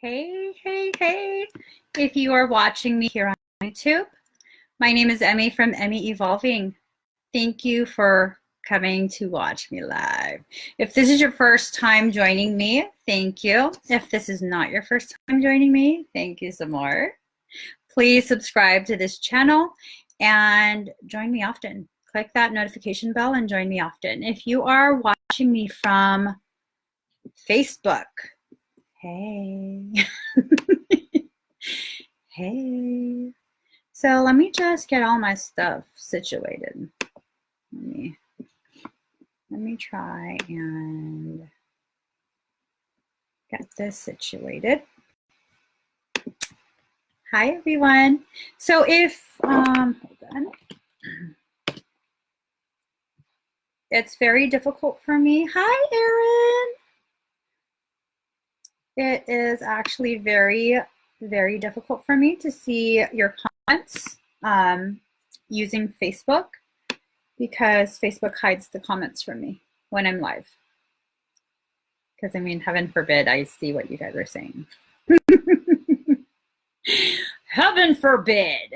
Hey. If you are watching me here on YouTube, my name is Emmie from Emmie Evolving. Thank you for coming to watch me live. If this is your first time joining me, thank you. If this is not your first time joining me, thank you some more. Please subscribe to this channel and join me often. Click that notification bell and join me often. If you are watching me from Facebook, hey. Hey. So let me just get all my stuff situated. Let me try and get this situated. Hi everyone. So if hold on. It's very difficult for me. Hi Erin. It is actually very difficult for me to see your comments using Facebook because Facebook hides the comments from me when I'm live. Because I mean, heaven forbid I see what you guys are saying. Heaven forbid.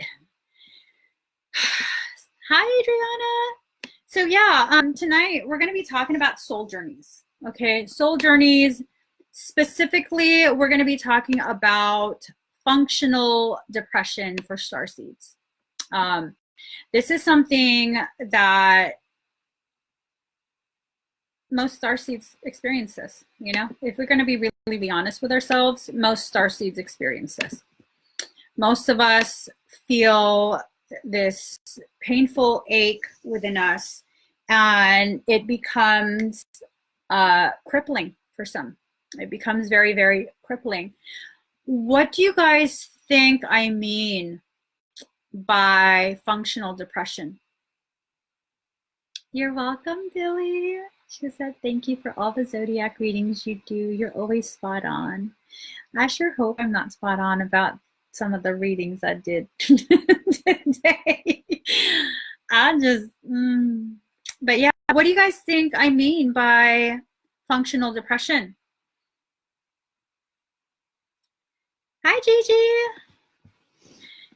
Hi Adriana. So yeah, tonight we're going to be talking about soul journeys. Okay, soul journeys. Specifically, we're going to be talking about functional depression for starseeds. This is something that most starseeds experience this, you know? If we're going to be really be honest with ourselves, most starseeds experience this. Most of us feel this painful ache within us, and it becomes crippling for some. It becomes very crippling. What do you guys think I mean by functional depression? You're welcome, Billy. She said, thank you for all the zodiac readings you do. You're always spot on. I sure hope I'm not spot on about some of the readings I did today. But yeah, what do you guys think I mean by functional depression? Hi, Gigi.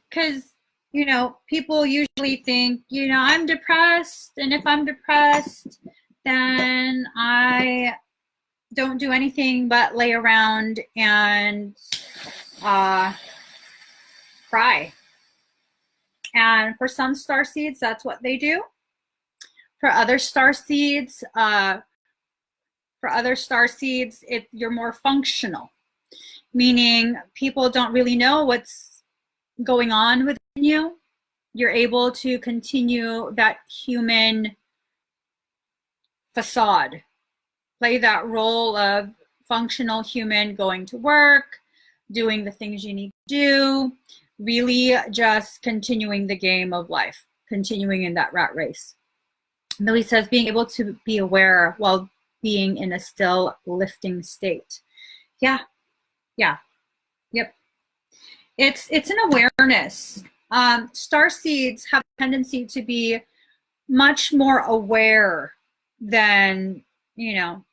Because, you know, people usually think, you know, I'm depressed, and if I'm depressed, then I don't do anything but lay around and cry. And for some starseeds, that's what they do. For other starseeds, you're more functional. Meaning people don't really know what's going on within you. You're able to continue that human facade, play that role of functional human, going to work, doing the things you need to do, really just continuing the game of life, continuing in that rat race. And though he says being able to be aware while being in a still lifting state. Yep. It's an awareness. Starseeds have a tendency to be much more aware than, you know,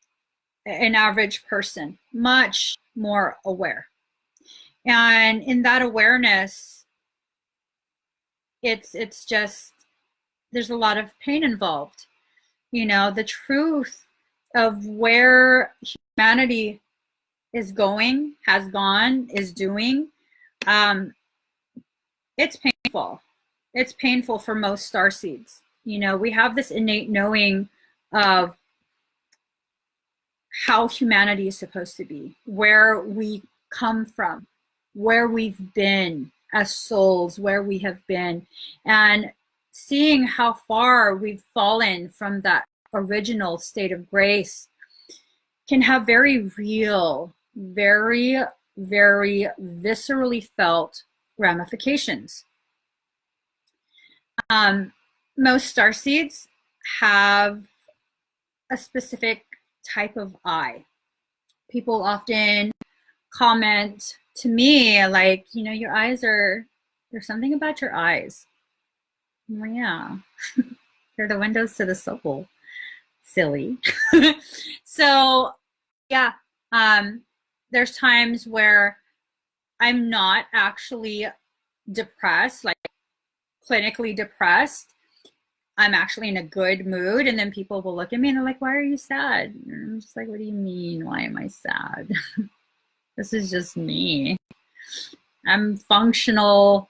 an average person. Much more aware. And in that awareness, it's just, there's a lot of pain involved. You know, the truth of where humanity is going, has gone, is doing, it's painful. It's painful for most starseeds. You know, we have this innate knowing of how humanity is supposed to be, where we come from, where we've been as souls, where we have been, and seeing how far we've fallen from that original state of grace can have very real, very viscerally felt ramifications. Most starseeds have a specific type of eye. People often comment to me like, you know, your eyes are, there's something about your eyes. Well, yeah, they're the windows to the soul. Silly. So yeah, there's times where I'm not actually depressed, like clinically depressed. I'm actually in a good mood. And then people will look at me and they're like, why are you sad? And I'm just like, what do you mean? Why am I sad? This is just me. I'm functional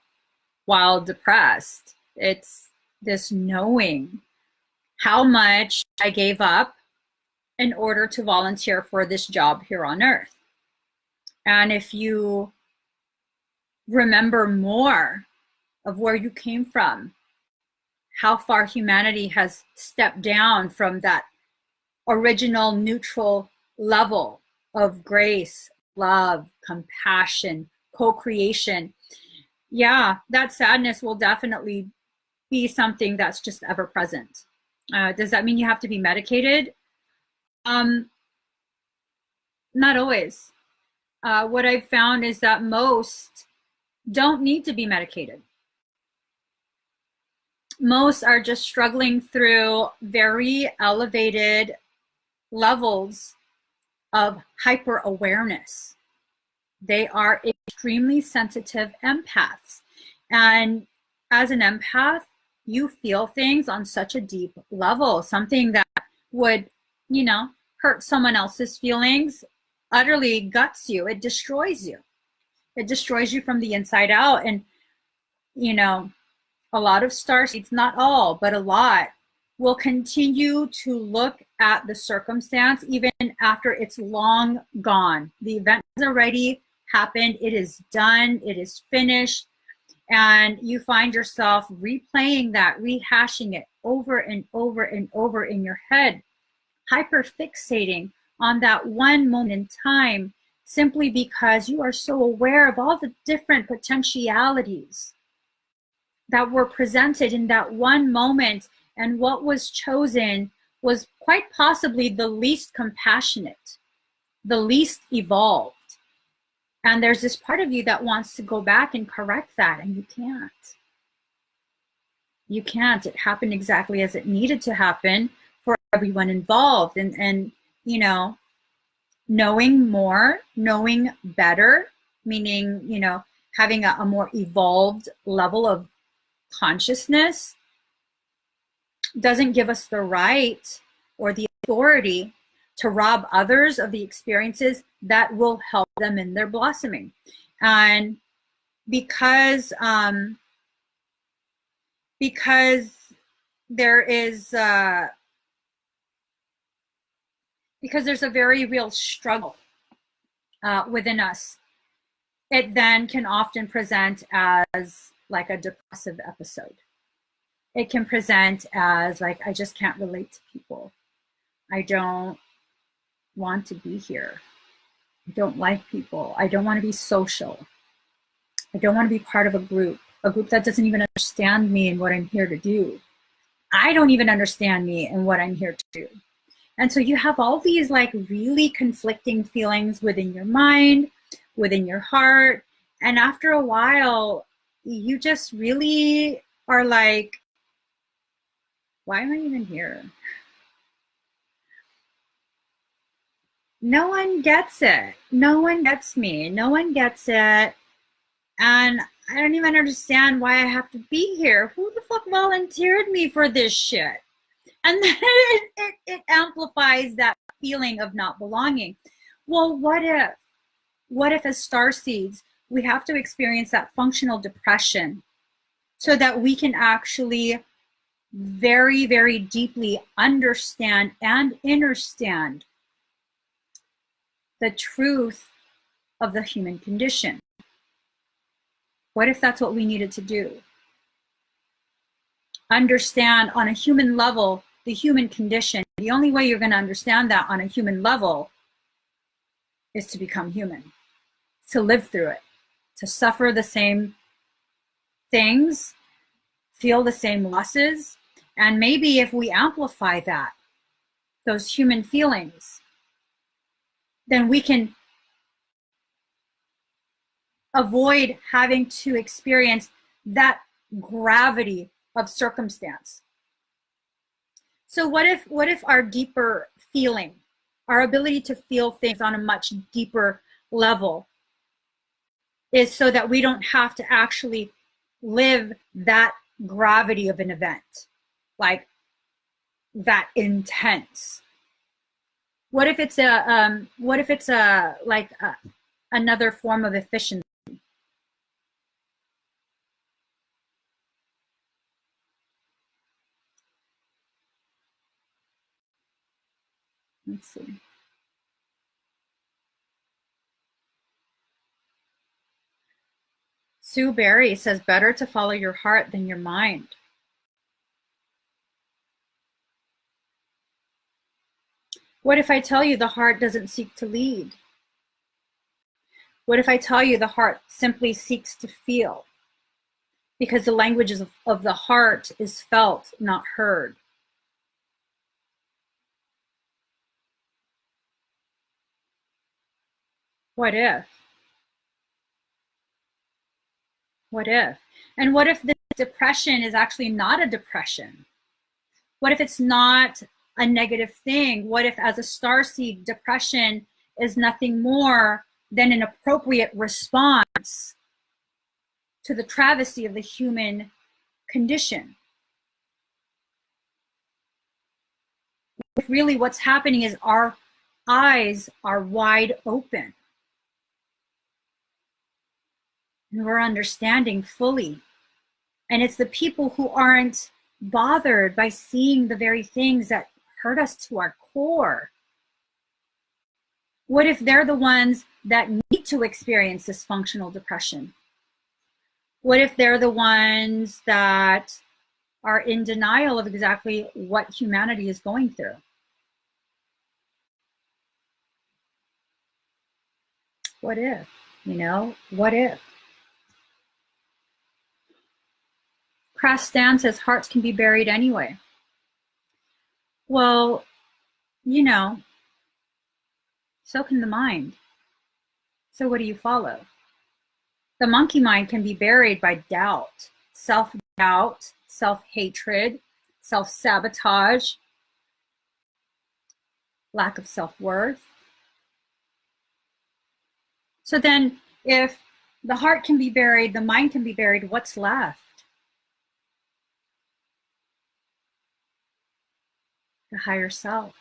while depressed. It's this knowing how much I gave up in order to volunteer for this job here on earth. And if you remember more of where you came from, how far humanity has stepped down from that original neutral level of grace, love, compassion, co-creation, yeah, that sadness will definitely be something that's just ever present. Does that mean you have to be medicated? Not always. What I've found is that most don't need to be medicated. Most are just struggling through very elevated levels of hyper awareness. They are extremely sensitive empaths. And as an empath, you feel things on such a deep level. Something that would, you know, hurt someone else's feelings utterly guts you. It destroys you. It destroys you from the inside out. And, you know, a lot of starseeds, not all, but a lot, will continue to look at the circumstance even after it's long gone. The event has already happened. It is done. It is finished. And you find yourself replaying that, rehashing it over and over and over in your head, hyperfixating on that one moment in time, simply because you are so aware of all the different potentialities that were presented in that one moment, and what was chosen was quite possibly the least compassionate, the least evolved. And there's this part of you that wants to go back and correct that, and you can't. You can't. It happened exactly as it needed to happen for everyone involved. And you know, knowing more, knowing better, meaning, you know, having a more evolved level of consciousness doesn't give us the right or the authority to rob others of the experiences that will help them in their blossoming. And because there is because there's a very real struggle within us, it then can often present as like a depressive episode. It can present as like, I just can't relate to people. I don't want to be here. I don't like people. I don't want to be social. I don't want to be part of a group that doesn't even understand me and what I'm here to do. I don't even understand me and what I'm here to do. And so you have all these like really conflicting feelings within your mind, within your heart. And after a while, you just really are like, why am I even here? No one gets it. No one gets me. No one gets it. And I don't even understand why I have to be here. Who the fuck volunteered me for this shit? And then it amplifies that feeling of not belonging. Well, what if? What if as starseeds, we have to experience that functional depression so that we can actually very, very deeply understand and understand the truth of the human condition? What if that's what we needed to do? Understand on a human level the human condition. The only way you're going to understand that on a human level is to become human, to live through it, to suffer the same things, feel the same losses. And maybe if we amplify that, those human feelings, then we can avoid having to experience that gravity of circumstance. So what if our deeper feeling, our ability to feel things on a much deeper level, is so that we don't have to actually live that gravity of an event, like that intense. What if it's another form of efficiency? Let's see. Sue Berry says, better to follow your heart than your mind. What if I tell you the heart doesn't seek to lead? What if I tell you the heart simply seeks to feel? Because the language of the heart is felt, not heard. What if? What if? And what if this depression is actually not a depression? What if it's not a negative thing? What if, as a starseed, depression is nothing more than an appropriate response to the travesty of the human condition? If really what's happening is our eyes are wide open and we're understanding fully. And it's the people who aren't bothered by seeing the very things that hurt us to our core. What if they're the ones that need to experience this functional depression? What if they're the ones that are in denial of exactly what humanity is going through? What if, what if? Crass Stan says hearts can be buried anyway. Well, so can the mind. So what do you follow? The monkey mind can be buried by doubt, self-doubt, self-hatred, self-sabotage, lack of self-worth. So then if the heart can be buried, the mind can be buried, what's left? The higher self,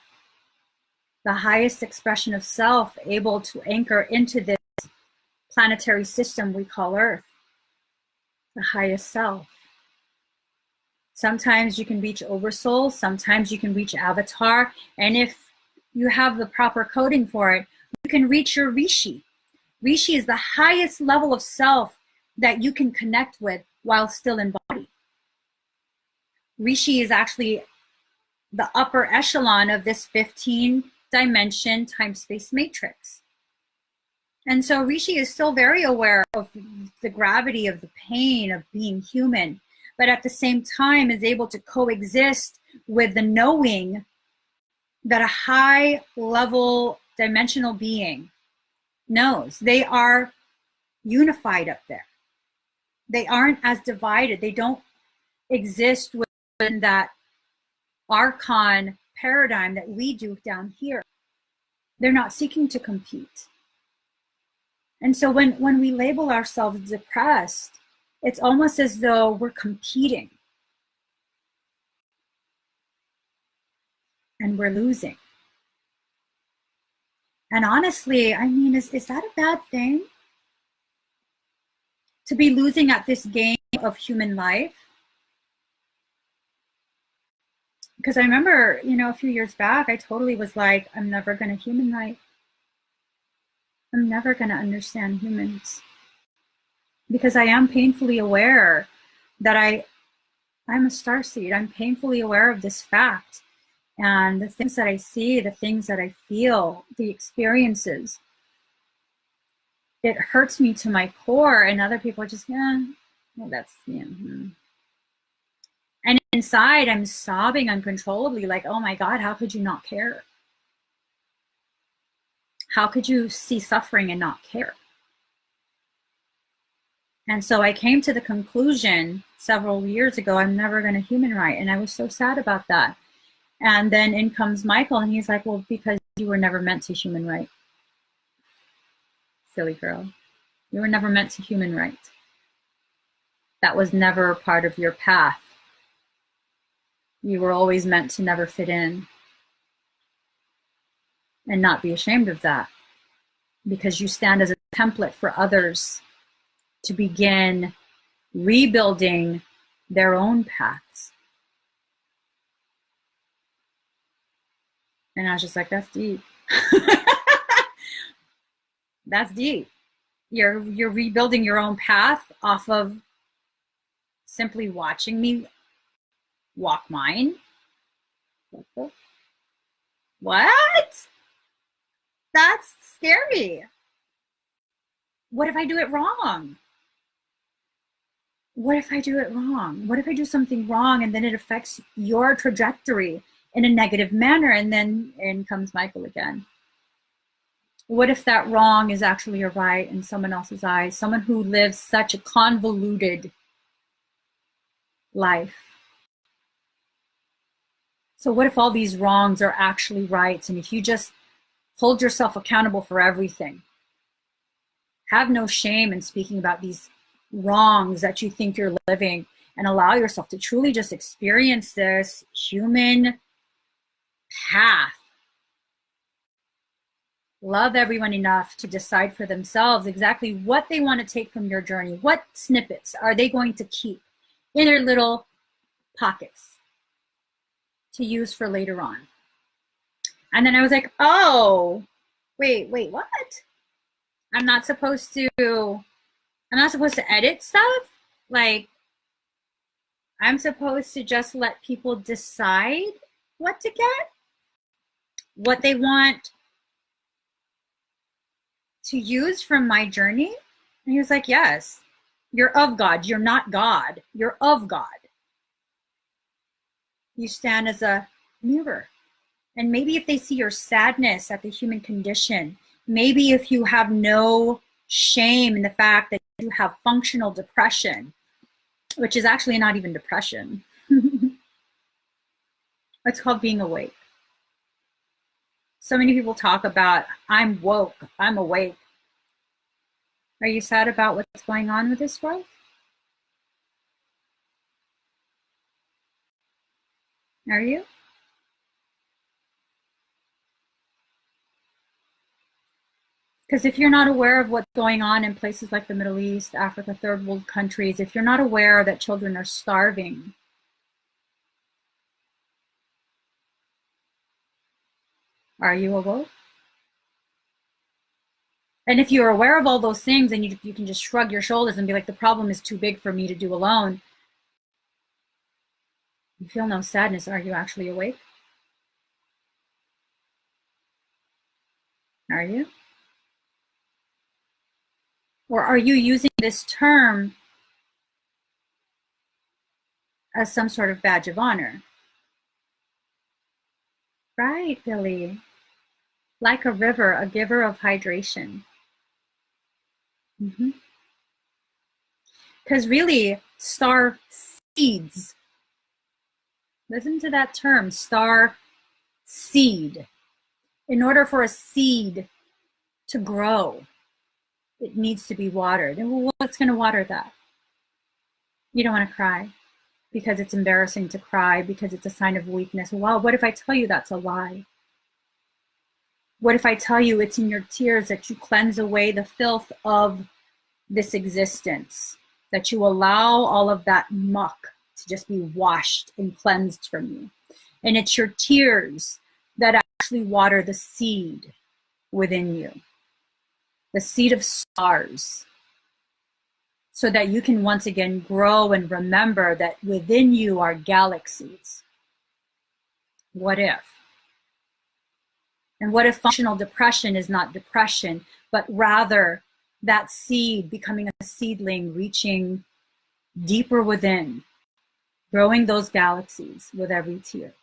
the highest expression of self, able to anchor into this planetary system we call Earth, the highest self. Sometimes you can reach Oversoul, sometimes you can reach Avatar, and if you have the proper coding for it, you can reach your Rishi. Rishi is the highest level of self that you can connect with while still in body. Rishi is actually the upper echelon of this 15-dimension time-space matrix. And so Rishi is still very aware of the gravity of the pain of being human, but at the same time is able to coexist with the knowing that a high-level dimensional being knows. They are unified up there. They aren't as divided. They don't exist within that archon paradigm that we do down here. They're not seeking to compete. And so when we label ourselves depressed, it's almost as though we're competing and we're losing. And honestly, I mean, is that a bad thing? To be losing at this game of human life? Because I remember, a few years back, I totally was like, I'm never going to human right. I'm never going to understand humans. Because I am painfully aware that I'm a starseed. I'm painfully aware of this fact. And the things that I see, the things that I feel, the experiences, it hurts me to my core. And other people are just, that's. And inside, I'm sobbing uncontrollably, like, oh my God, how could you not care? How could you see suffering and not care? And so I came to the conclusion several years ago, I'm never going to human right. And I was so sad about that. And then in comes Michael, and he's like, well, because you were never meant to human right. Silly girl. You were never meant to human rights. That was never part of your path. You were always meant to never fit in. And not be ashamed of that, because you stand as a template for others to begin rebuilding their own paths. And I was just like, that's deep. That's deep. You're rebuilding your own path off of simply watching me walk mine. What? That's scary. What if I do it wrong? What if I do it wrong? What if I do something wrong and then it affects your trajectory in a negative manner? And then in comes Michael again. What if that wrong is actually a right in someone else's eyes? Someone who lives such a convoluted life. So what if all these wrongs are actually rights? And if you just hold yourself accountable for everything, have no shame in speaking about these wrongs that you think you're living, and allow yourself to truly just experience this human path. Love everyone enough to decide for themselves exactly what they want to take from your journey. What snippets are they going to keep in their little pockets to use for later on? And then I was like, oh, wait, what? I'm not supposed to edit stuff? Like, I'm supposed to just let people decide what to get, what they want to use from my journey? And he was like, yes, you're of God. You're not God. You're of God. You stand as a mirror. And maybe if they see your sadness at the human condition, maybe if you have no shame in the fact that you have functional depression, which is actually not even depression. It's called being awake. So many people talk about, I'm woke, I'm awake. Are you sad about what's going on with this world? Are you? Because if you're not aware of what's going on in places like the Middle East, Africa, third world countries, if you're not aware that children are starving, are you awoke? And if you're aware of all those things and you can just shrug your shoulders and be like, the problem is too big for me to do alone, you feel no sadness, are you actually awake? Are you? Or are you using this term as some sort of badge of honor? Right, Billy. Like a river, a giver of hydration. Because really, star seeds, listen to that term, star seed. In order for a seed to grow, it needs to be watered. And what's going to water that? You don't want to cry because it's embarrassing to cry, because it's a sign of weakness. Well, what if I tell you that's a lie? What if I tell you it's in your tears that you cleanse away the filth of this existence, that you allow all of that muck to just be washed and cleansed from you? And it's your tears that actually water the seed within you, the seed of stars, so that you can once again grow and remember that within you are galaxies. What if? And what if functional depression is not depression, but rather that seed becoming a seedling, reaching deeper within, growing those galaxies with every tear?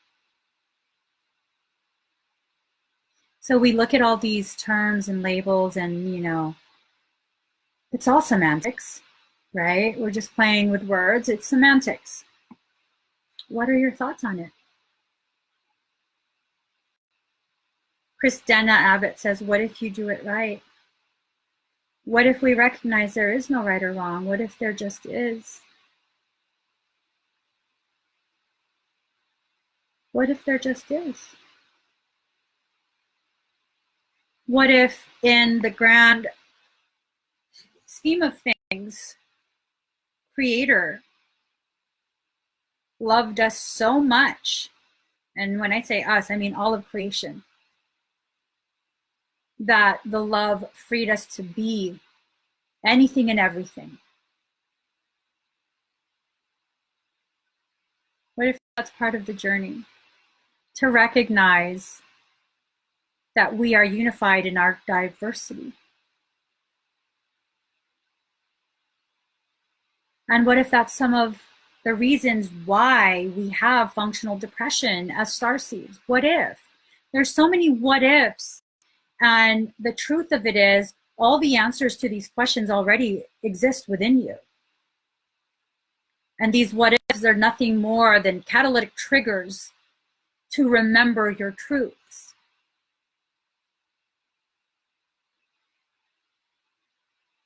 So we look at all these terms and labels and, you know, it's all semantics, right? We're just playing with words. It's semantics. What are your thoughts on it? Christina Abbott says, what if you do it right? What if we recognize there is no right or wrong? What if there just is? What if there just is? What if in the grand scheme of things, Creator loved us so much, and when I say us, I mean all of creation, that the love freed us to be anything and everything? What if that's part of the journey? To recognize that we are unified in our diversity. And what if that's some of the reasons why we have functional depression as starseeds? What if? There's so many what ifs. And the truth of it is, all the answers to these questions already exist within you. And these what ifs are nothing more than catalytic triggers to remember your truths.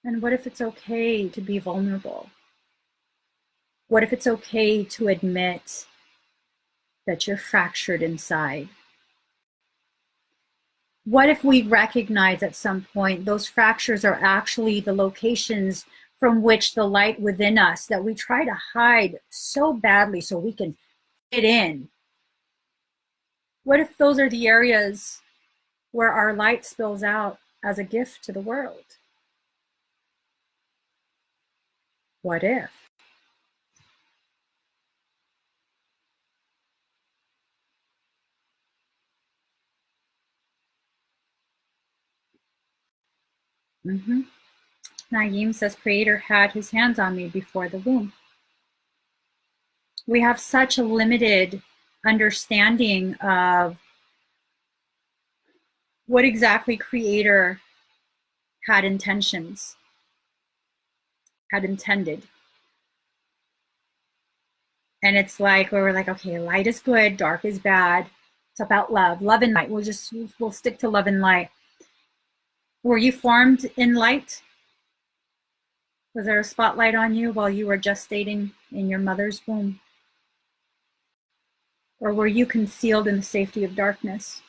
And what if it's okay to be vulnerable? What if it's okay to admit that you're fractured inside? What if we recognize at some point those fractures are actually the locations from which the light within us that we try to hide so badly so we can fit in? What if those are the areas where our light spills out as a gift to the world? What if? Naeem says, Creator had his hands on me before the womb. We have such a limited understanding of what exactly Creator had intentions, had intended. And it's like, where we're like, okay, light is good, dark is bad. It's about love, love and light. We'll stick to love and light. Were you formed in light? Was there a spotlight on you while you were gestating in your mother's womb? Or were you concealed in the safety of darkness?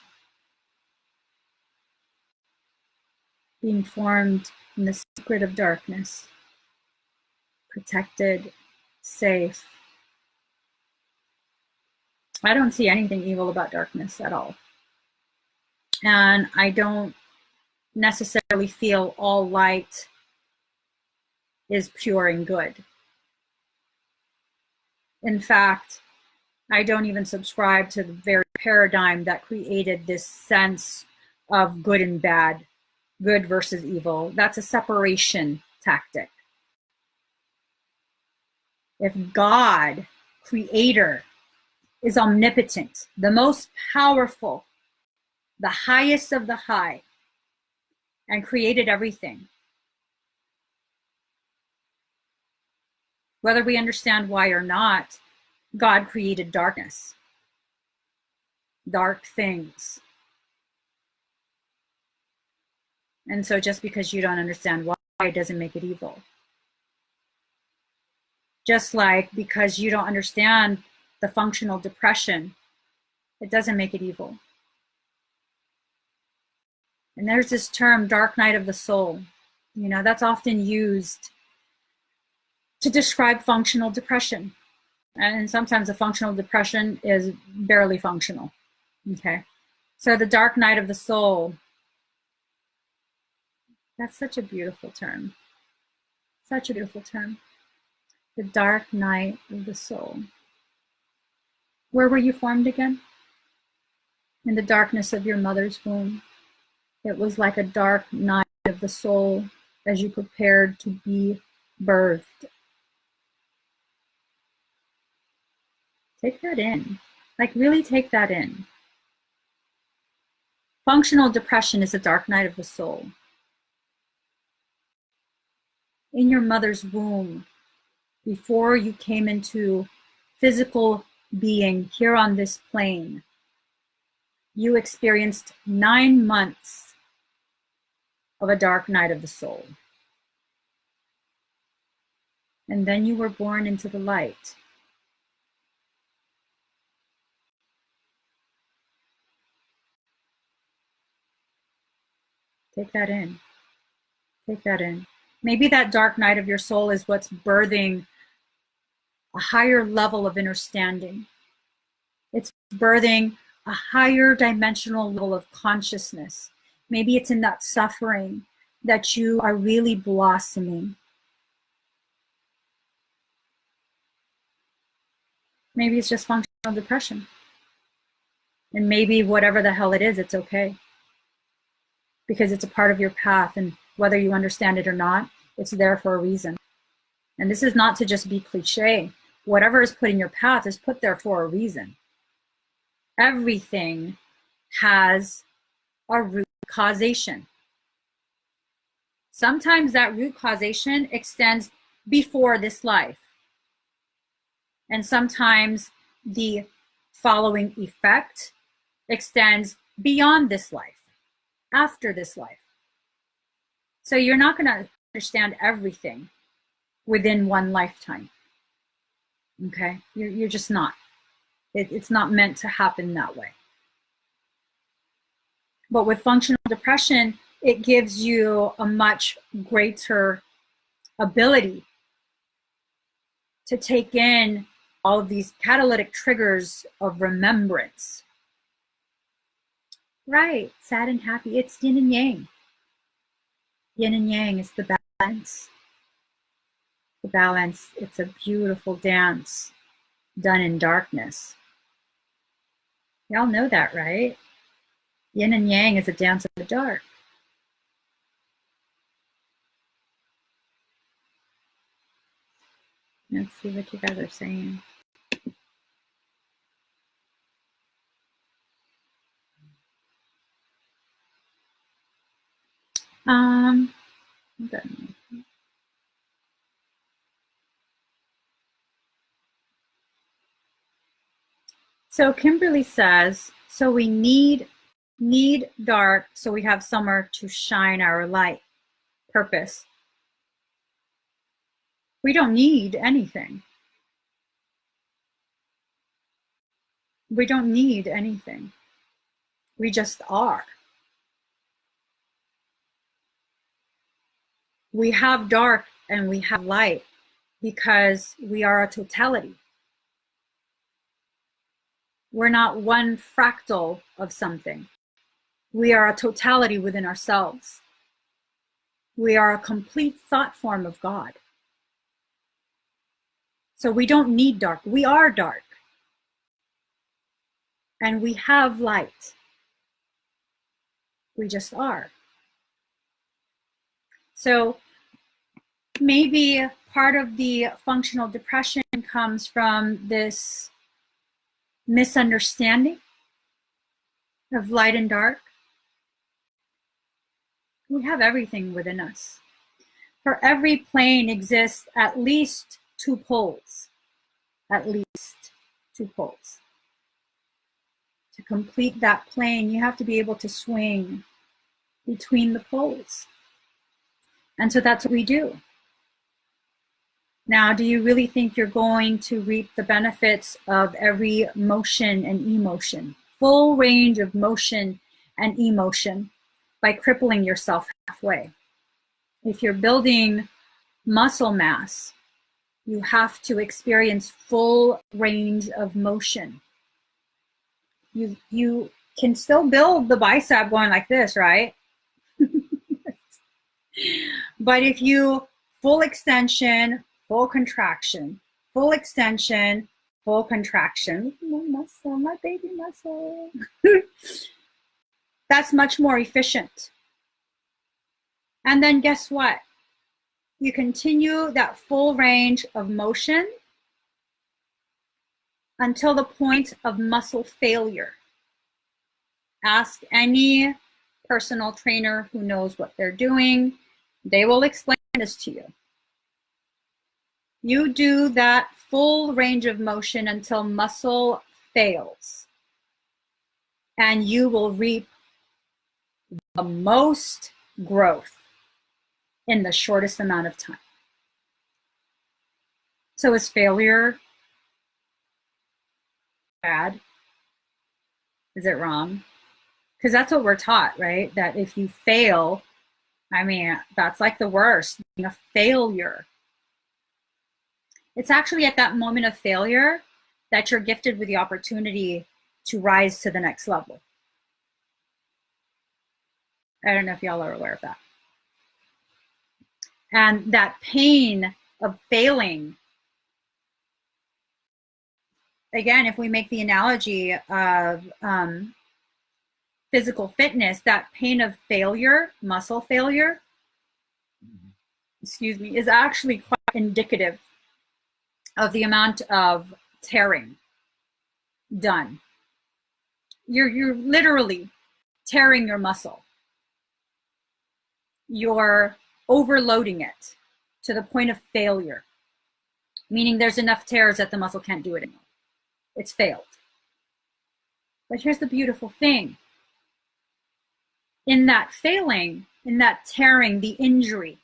Being formed in the secret of darkness, protected, safe. I don't see anything evil about darkness at all. And I don't necessarily feel all light is pure and good. In fact, I don't even subscribe to the very paradigm that created this sense of good and bad, good versus evil. That's a separation tactic. If God, Creator, is omnipotent, the most powerful, the highest of the high, and created everything, whether we understand why or not, God created darkness, dark things. And so just because you don't understand why, it doesn't make it evil. Just like because you don't understand the functional depression, it doesn't make it evil. And there's this term, dark night of the soul. You know, that's often used to describe functional depression. And sometimes the functional depression is barely functional. Okay. So the dark night of the soul, that's such a beautiful term. Such a beautiful term. The dark night of the soul. Where were you formed again? In the darkness of your mother's womb. It was like a dark night of the soul as you prepared to be birthed. Take that in. Like, really take that in. Functional depression is a dark night of the soul. In your mother's womb, before you came into physical being here on this plane, you experienced 9 months of a dark night of the soul. And then you were born into the light. Take that in. Take that in. Maybe that dark night of your soul is what's birthing a higher level of understanding. It's birthing a higher dimensional level of consciousness. Maybe it's in that suffering that you are really blossoming. Maybe it's just functional depression. And maybe whatever the hell it is, it's okay. Because it's a part of your path, and whether you understand it or not, it's there for a reason. And this is not to just be cliche. Whatever is put in your path is put there for a reason. Everything has a root causation. Sometimes that root causation extends before this life. And sometimes the following effect extends beyond this life, after this life. So you're not going to understand everything within one lifetime. Okay? You're just not. It's not meant to happen that way. But with functional depression, it gives you a much greater ability to take in all of these catalytic triggers of remembrance. Right, sad and happy. It's yin and yang. Yin and yang is the balance. The balance, it's a beautiful dance done in darkness. Y'all know that, right? Yin and yang is a dance of the dark. Let's see what you guys are saying. So Kimberly says, so we need dark so we have somewhere to shine our light. Purpose. We don't need anything. We don't need anything. We just are. We have dark and we have light because we are a totality. We're not one fractal of something. We are a totality within ourselves. We are a complete thought form of God. So we don't need dark. We are dark. And we have light. We just are. So maybe part of the functional depression comes from this misunderstanding of light and dark. We have everything within us. For every plane exists at least two poles. At least two poles. To complete that plane, you have to be able to swing between the poles. And so that's what we do. Now, do you really think you're going to reap the benefits of every motion and emotion, full range of motion and emotion, by crippling yourself halfway? If you're building muscle mass, you have to experience full range of motion. You can still build the bicep going like this, right? But if you full extension, full contraction, full extension, full contraction, my muscle, my baby muscle, that's much more efficient. And then guess what? You continue that full range of motion until the point of muscle failure. Ask any personal trainer who knows what they're doing. They will explain this to you. You do that full range of motion until muscle fails, and you will reap the most growth in the shortest amount of time. So is failure bad? Is it wrong? Because that's what we're taught, right? That if you fail, I mean, that's like the worst, being a failure. It's actually at that moment of failure that you're gifted with the opportunity to rise to the next level. I don't know if y'all are aware of that. And that pain of failing, again, if we make the analogy of physical fitness, that pain of failure, muscle failure, excuse me, is actually quite indicative of the amount of tearing done. You're literally tearing your muscle. You're overloading it to the point of failure, meaning there's enough tears that the muscle can't do it anymore. It's failed. But here's the beautiful thing. In that failing, in that tearing, the injury,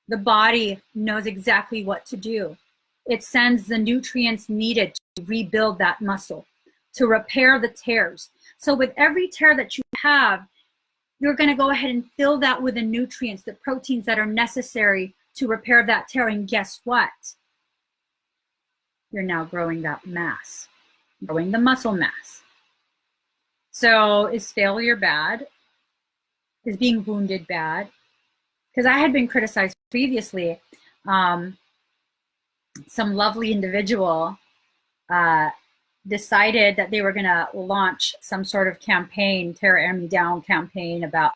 the body knows exactly what to do. It sends the nutrients needed to rebuild that muscle, to repair the tears. So with every tear that you have, you're going to go ahead and fill that with the nutrients, the proteins that are necessary to repair that tear. And guess what? You're now growing that mass, growing the muscle mass. So is failure bad? Is being wounded bad? Because I had been criticized previously. Some lovely individual decided that they were going to launch some sort of campaign, Tear Emmie Down campaign about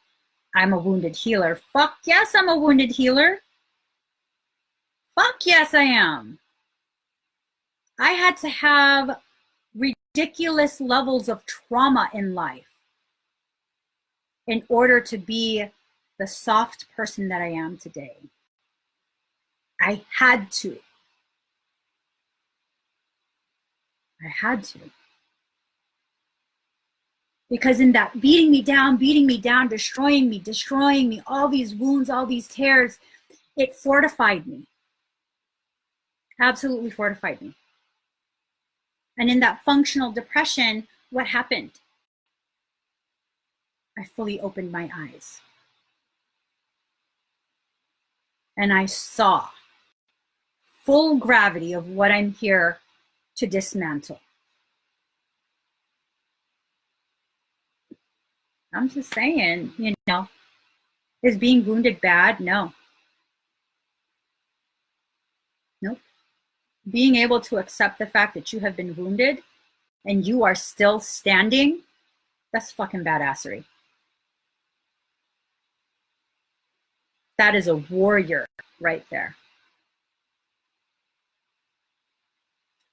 I'm a wounded healer. Fuck yes, I'm a wounded healer. Fuck yes, I am. I had to have ridiculous levels of trauma in life in order to be the soft person that I am today. I had to. I had to. Because in that beating me down, destroying me, all these wounds, all these tears, it fortified me. Absolutely fortified me. And in that functional depression, what happened? I fully opened my eyes. And I saw full gravity of what I'm here to dismantle. I'm just saying, you know, is being wounded bad? No. Nope. Being able to accept the fact that you have been wounded and you are still standing, that's fucking badassery. That is a warrior right there.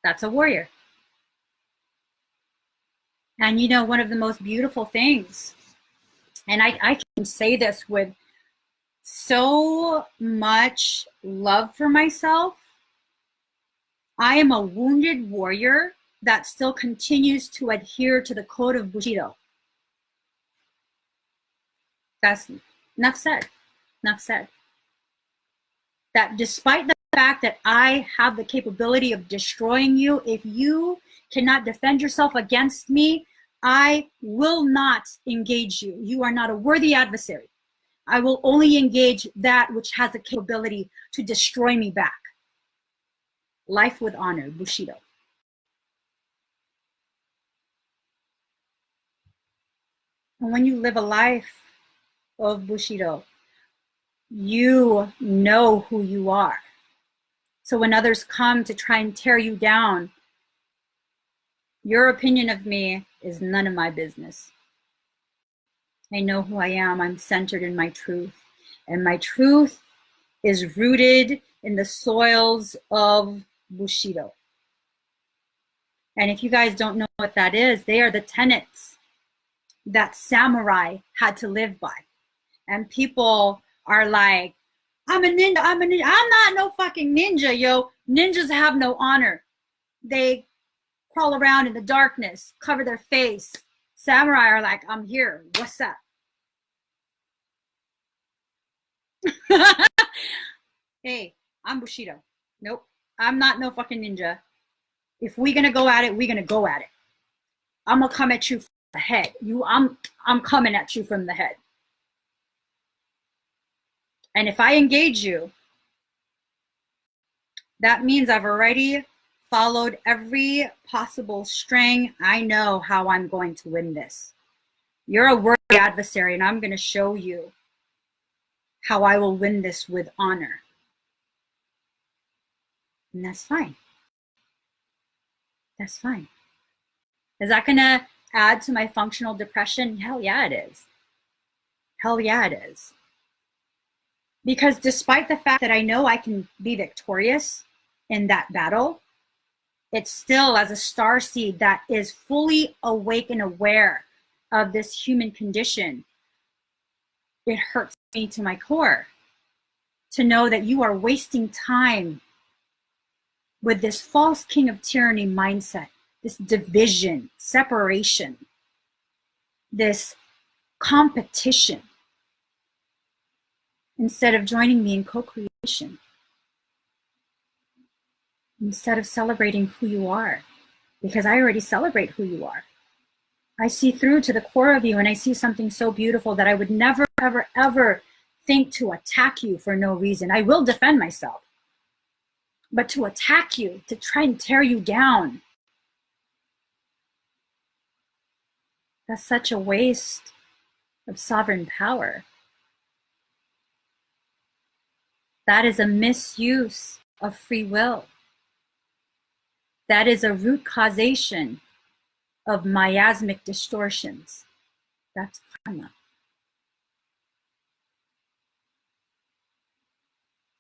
That's a warrior. And you know, one of the most beautiful things, and I can say this with so much love for myself, I am a wounded warrior that still continues to adhere to the code of Bushido. That's enough said. Enough said. That despite the fact that I have the capability of destroying you, if you cannot defend yourself against me, I will not engage you. You are not a worthy adversary. I will only engage that which has the capability to destroy me back. Life with honor, Bushido. And when you live a life of Bushido, you know who you are. So when others come to try and tear you down, your opinion of me is none of my business. I know who I am. I'm centered in my truth. And my truth is rooted in the soils of Bushido. And if you guys don't know what that is, they are the tenets that samurai had to live by. And people are like, I'm a ninja, I'm a ninja. I'm not no fucking ninja, yo. Ninjas have no honor. They crawl around in the darkness, cover their face. Samurai are like, I'm here, what's up? Hey, I'm Bushido. Nope, I'm not no fucking ninja. If we're gonna go at it, we're gonna go at it. I'm gonna come at you from the head. I'm coming at you from the head. And if I engage you, that means I've already followed every possible string. I know how I'm going to win this. You're a worthy adversary, and I'm going to show you how I will win this with honor. And that's fine. That's fine. Is that going to add to my functional depression? Hell yeah, it is. Hell yeah, it is. Because despite the fact that I know I can be victorious in that battle, it's still, as a star seed that is fully awake and aware of this human condition, it hurts me to my core to know that you are wasting time with this false king of tyranny mindset, this division, separation, this competition, instead of joining me in co-creation, instead of celebrating who you are, because I already celebrate who you are. I see through to the core of you, and I see something so beautiful that I would never, ever, ever think to attack you for no reason. I will defend myself. But to attack you, to try and tear you down, that's such a waste of sovereign power. That is a misuse of free will. That is a root causation of miasmic distortions. That's karma.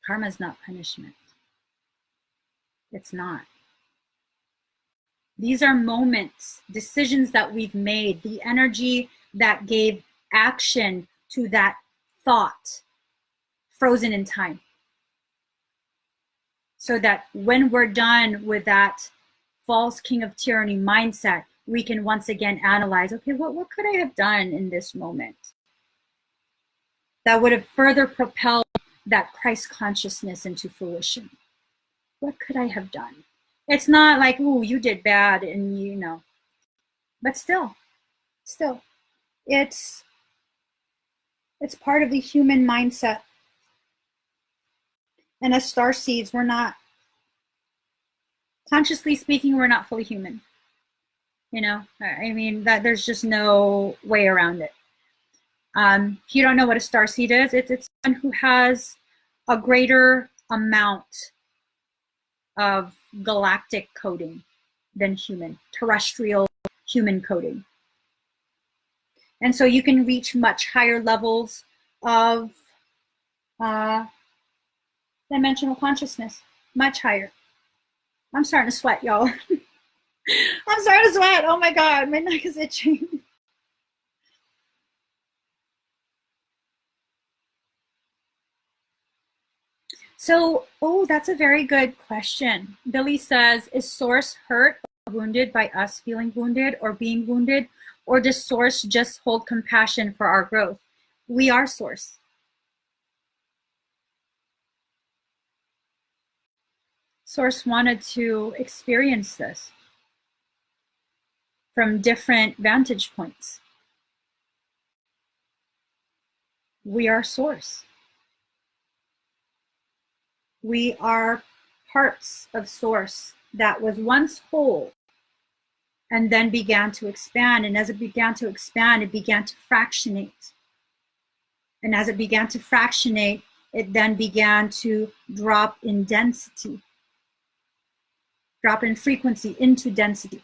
Karma is not punishment. It's not. These are moments, decisions that we've made, the energy that gave action to that thought, frozen in time. So that when we're done with that false king of tyranny mindset, we can once again analyze, okay, what could I have done in this moment that would have further propelled that Christ consciousness into fruition? What could I have done? It's not like, ooh, you did bad and you know, but still, it's part of the human mindset. And as star seeds, we're not, consciously speaking, we're not fully human. You know, I mean, that there's just no way around it. If you don't know what a star seed is, it's someone who has a greater amount of galactic coding than human, terrestrial human coding. And so you can reach much higher levels of dimensional consciousness, much higher. I'm starting to sweat, y'all. I'm starting to sweat. Oh my God, my neck is itching. So, oh, that's a very good question. Billy says, is Source hurt or wounded by us feeling wounded or being wounded? Or does Source just hold compassion for our growth? We are Source. Source wanted to experience this from different vantage points. We are Source. We are parts of Source that was once whole and then began to expand. And as it began to expand, it began to fractionate. And as it began to fractionate, it then began to drop in density, drop in frequency into density.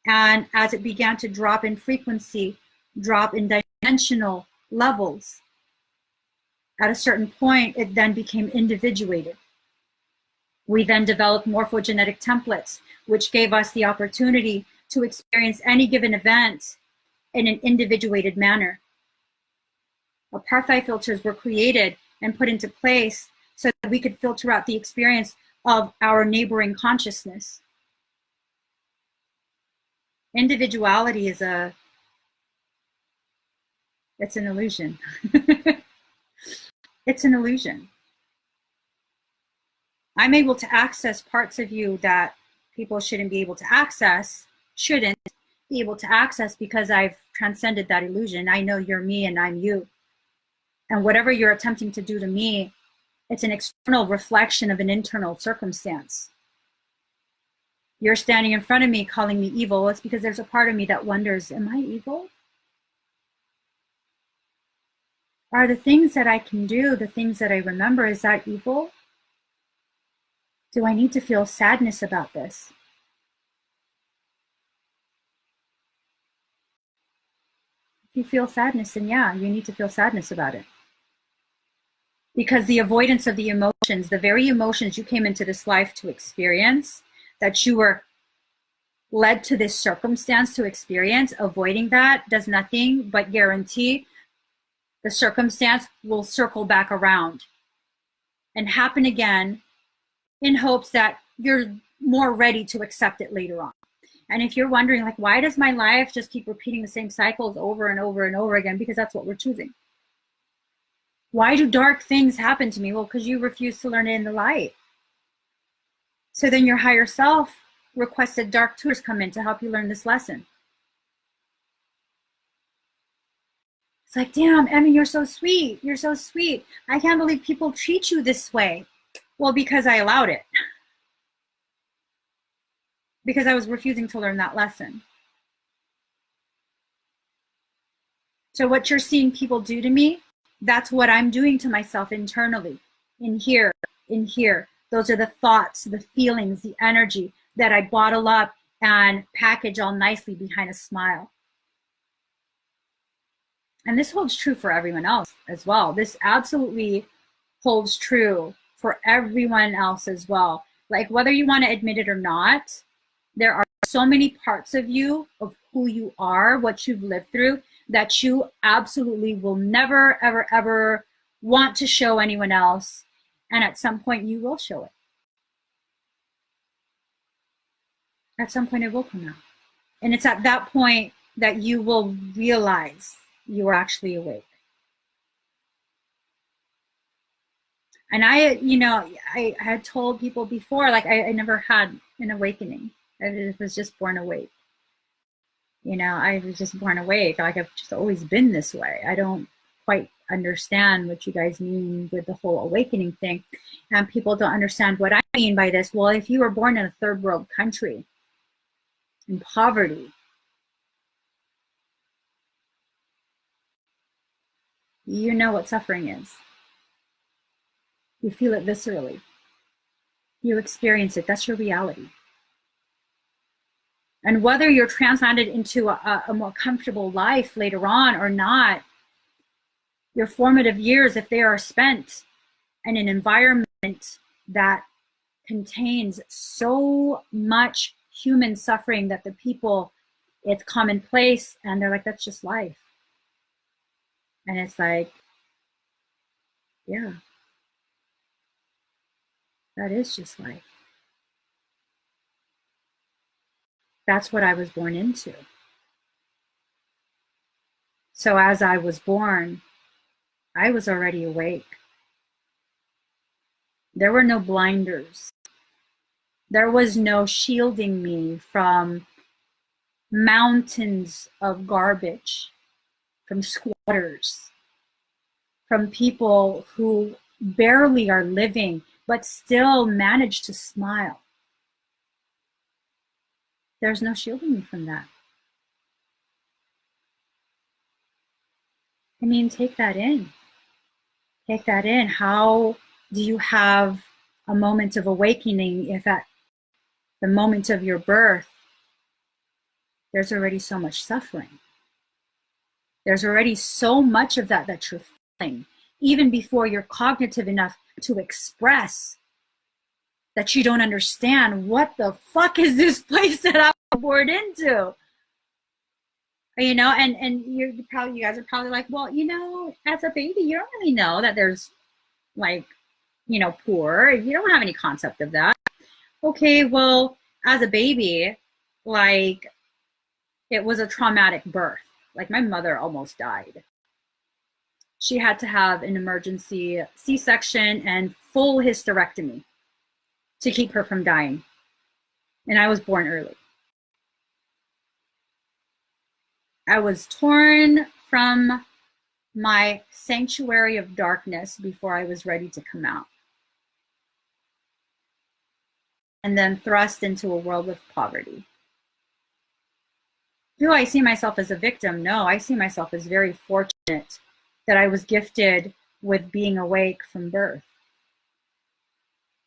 And as it began to drop in frequency, drop in dimensional levels, at a certain point, it then became individuated. We then developed morphogenetic templates, which gave us the opportunity to experience any given event in an individuated manner. Apartheid filters were created and put into place so that we could filter out the experience of our neighboring consciousness. Individuality is it's an illusion. It's an illusion. I'm able to access parts of you that people shouldn't be able to access, shouldn't be able to access, because I've transcended that illusion. I know you're me and I'm you. And whatever you're attempting to do to me, it's an external reflection of an internal circumstance. You're standing in front of me calling me evil. It's because there's a part of me that wonders, am I evil? Are the things that I can do, the things that I remember, is that evil? Do I need to feel sadness about this? If you feel sadness, then yeah, you need to feel sadness about it. Because the avoidance of the emotions, the very emotions you came into this life to experience, that you were led to this circumstance to experience, avoiding that does nothing but guarantee the circumstance will circle back around and happen again, in hopes that you're more ready to accept it later on. And if you're wondering, like, why does my life just keep repeating the same cycles over and over and over again? Because that's what we're choosing. Why do dark things happen to me? Well, because you refuse to learn it in the light. So then your higher self requested dark tutors come in to help you learn this lesson. It's like, damn, Emmie, you're so sweet. You're so sweet. I can't believe people treat you this way. Well, because I allowed it. Because I was refusing to learn that lesson. So what you're seeing people do to me, that's what I'm doing to myself internally. In here, in here. Those are the thoughts, the feelings, the energy that I bottle up and package all nicely behind a smile. And this holds true for everyone else as well. This absolutely holds true for everyone else as well. Like, whether you want to admit it or not, there are so many parts of you, of who you are, what you've lived through, that you absolutely will never, ever, ever want to show anyone else. And at some point you will show it. At some point it will come out. And it's at that point that you will realize you are actually awake. And I had told people before, like, I never had an awakening. I was just born awake. I was just born awake. Like, I've just always been this way. I don't quite understand what you guys mean with the whole awakening thing. And people don't understand what I mean by this. Well, if you were born in a third world country, in poverty, you know what suffering is. You feel it viscerally. You experience it. That's your reality. And whether you're transplanted into a more comfortable life later on or not, your formative years, if they are spent in an environment that contains so much human suffering that the people, it's commonplace, and they're like, that's just life. And it's like, yeah, that is just life. That's what I was born into. So as I was born, I was already awake. There were no blinders. There was no shielding me from mountains of garbage, from squatters, from people who barely are living, but still manage to smile. There's no shielding me from that. I mean, take that in. Take that in. How do you have a moment of awakening if at the moment of your birth, there's already so much suffering? There's already so much of that you're feeling, even before you're cognitive enough to express that you don't understand what the fuck is this place that I'm born into. And you guys are probably like, well, as a baby, you don't really know that there's, like, poor. You don't have any concept of that. Okay, well, as a baby, like, it was a traumatic birth. Like, my mother almost died. She had to have an emergency C-section and full hysterectomy. to keep her from dying. And I was born early. I was torn from my sanctuary of darkness before I was ready to come out. And then thrust into a world of poverty. Do I see myself as a victim? No, I see myself as very fortunate that I was gifted with being awake from birth,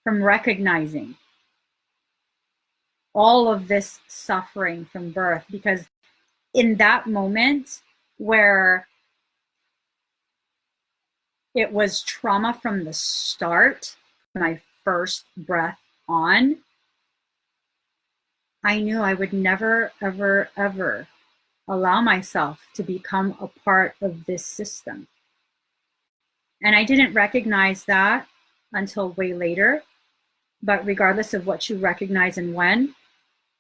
from recognizing all of this suffering from birth, because in that moment where it was trauma from the start, my first breath on, I knew I would never, ever, ever allow myself to become a part of this system. And I didn't recognize that until way later. But regardless of what you recognize and when,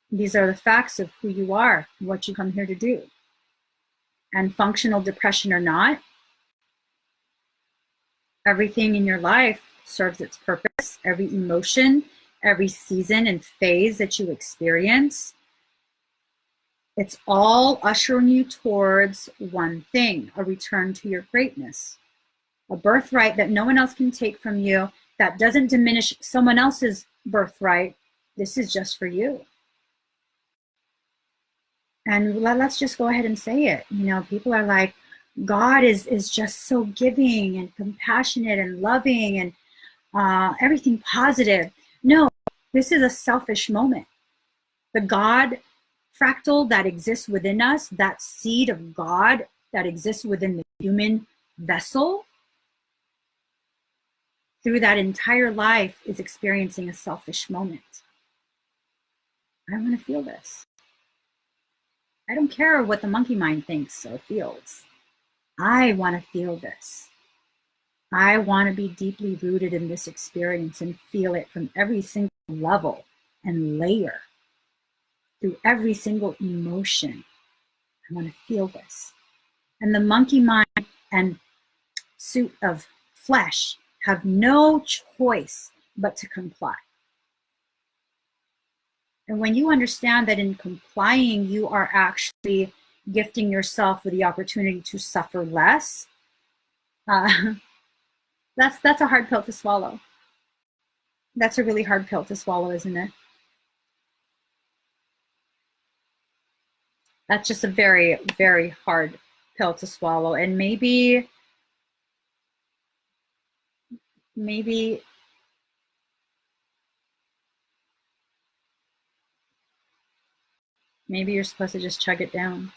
these are the facts of who you are, what you come here to do. And functional depression or not, everything in your life serves its purpose. Every emotion, every season and phase that you experience, it's all ushering you towards one thing, a return to your greatness. A birthright that no one else can take from you, that doesn't diminish someone else's birthright. This is just for you. And let's just go ahead and say it. You know, people are like, God is just so giving and compassionate and loving and everything positive. No, this is a selfish moment. The God fractal that exists within us, that seed of God that exists within the human vessel, through that entire life is experiencing a selfish moment. I want to feel this. I don't care what the monkey mind thinks or feels. I want to feel this. I want to be deeply rooted in this experience and feel it from every single level and layer, through every single emotion. I want to feel this. And the monkey mind and suit of flesh have no choice but to comply. And when you understand that in complying, you are actually gifting yourself with the opportunity to suffer less, that's a hard pill to swallow. That's a really hard pill to swallow, isn't it? That's just a very, very hard pill to swallow. And maybe you're supposed to just chug it down.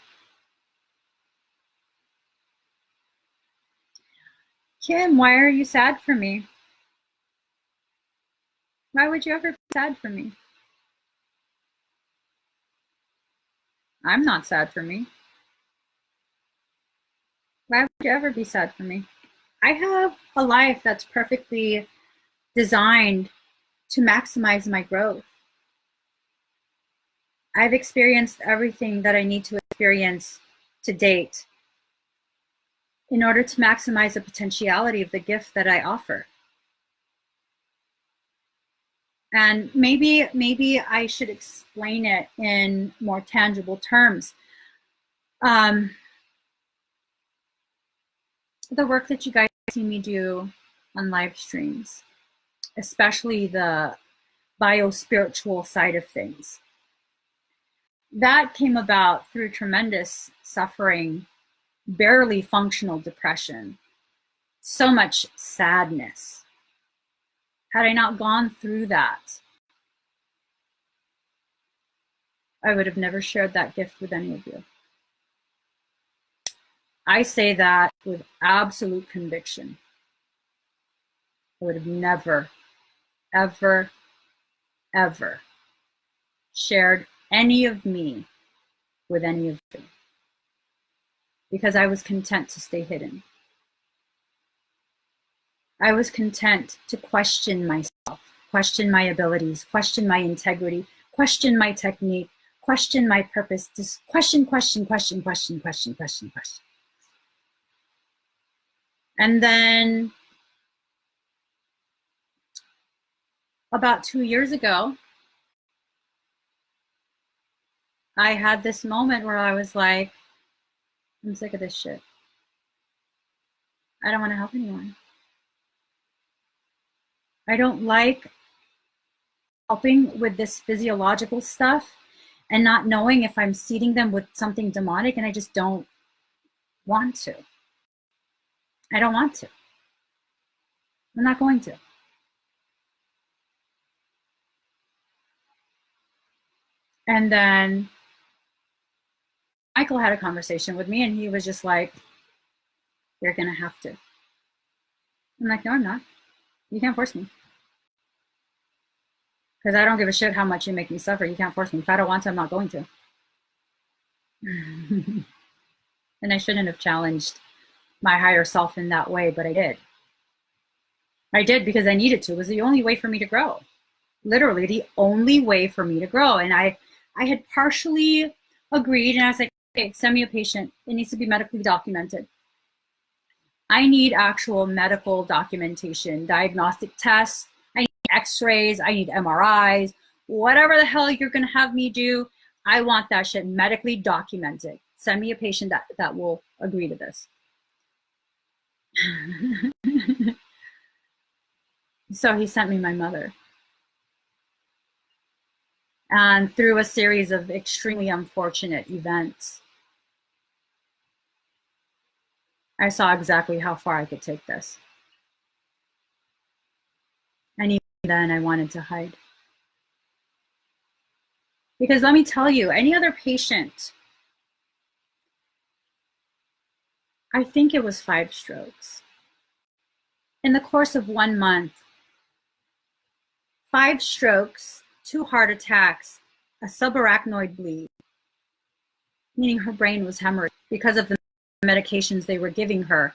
Kim, why are you sad for me? Why would you ever be sad for me? I'm not sad for me. Why would you ever be sad for me? I have a life that's perfectly designed to maximize my growth. I've experienced everything that I need to experience to date in order to maximize the potentiality of the gift that I offer. And maybe I should explain it in more tangible terms. The work that you guys see me do on live streams, especially the bio-spiritual side of things, that came about through tremendous suffering, barely functional depression, so much sadness. Had I not gone through that, I would have never shared that gift with any of you. I say that with absolute conviction. I would have never, ever, ever shared any of me with any of you, because I was content to stay hidden. I was content to question myself, question my abilities, question my integrity, question my technique, question my purpose, just question. And then about 2 years ago, I had this moment where I was like, I'm sick of this shit. I don't want to help anyone. I don't like helping with this physiological stuff and not knowing if I'm seeding them with something demonic, and I just don't want to. I don't want to. I'm not going to. And then Michael had a conversation with me, and he was just like, you're going to have to. I'm like, no, I'm not. You can't force me. Because I don't give a shit how much you make me suffer. You can't force me. If I don't want to, I'm not going to. And I shouldn't have challenged my higher self in that way, but I did. I did because I needed to. It was the only way for me to grow. Literally the only way for me to grow. And I had partially agreed, and I was like, okay, send me a patient. It needs to be medically documented. I need actual medical documentation, diagnostic tests. I need x-rays. I need MRIs. Whatever the hell you're going to have me do, I want that shit medically documented. Send me a patient that will agree to this. So he sent me my mother. And through a series of extremely unfortunate events, I saw exactly how far I could take this. And even then, I wanted to hide. Because let me tell you, any other patient, I think it was 5 strokes. In the course of 1 month, 5 strokes, 2 heart attacks, a subarachnoid bleed, meaning her brain was hemorrhaging because of the medications they were giving her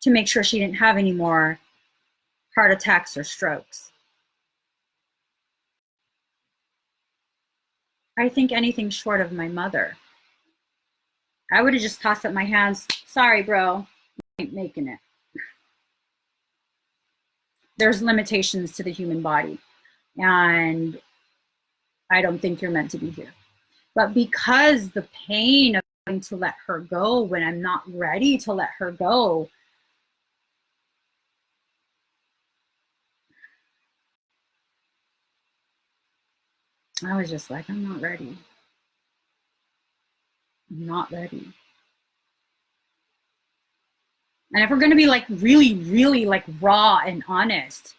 to make sure she didn't have any more heart attacks or strokes. I think anything short of my mother. I would have just tossed up my hands. Sorry, bro, I ain't making it. There's limitations to the human body, and I don't think you're meant to be here. But because the pain of having to let her go when I'm not ready to let her go, I was just like, I'm not ready. I'm not ready. And if we're going to be like really, really like raw and honest,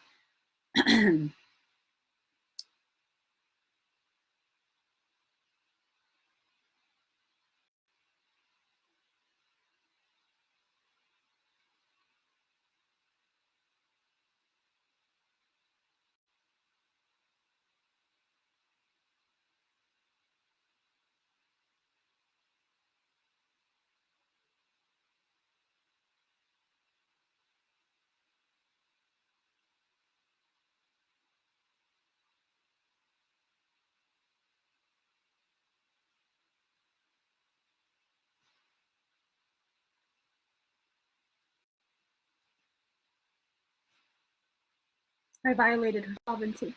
I violated her sovereignty.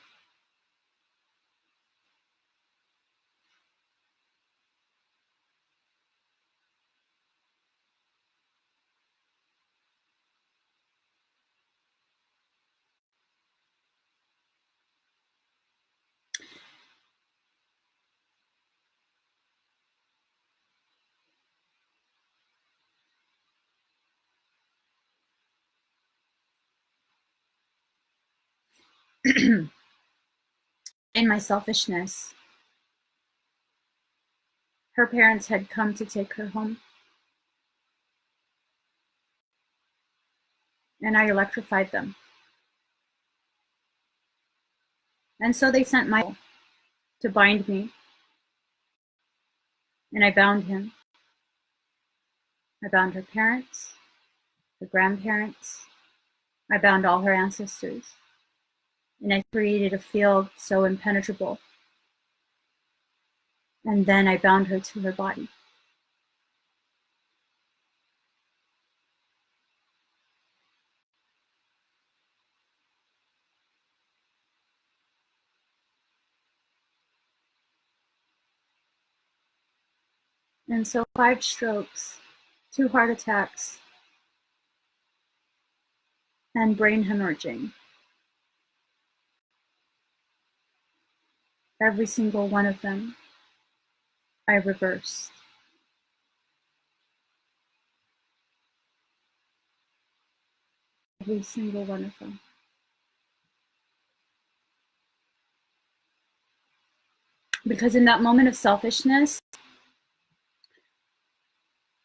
In my selfishness, her parents had come to take her home. And I electrified them. And so they sent Michael to bind me. And I bound him. I bound her parents, her grandparents. I bound all her ancestors. And I created a field so impenetrable. And then I bound her to her body. And so 5 strokes, 2 heart attacks, and brain hemorrhaging. Every single one of them, I reversed. Every single one of them. Because in that moment of selfishness,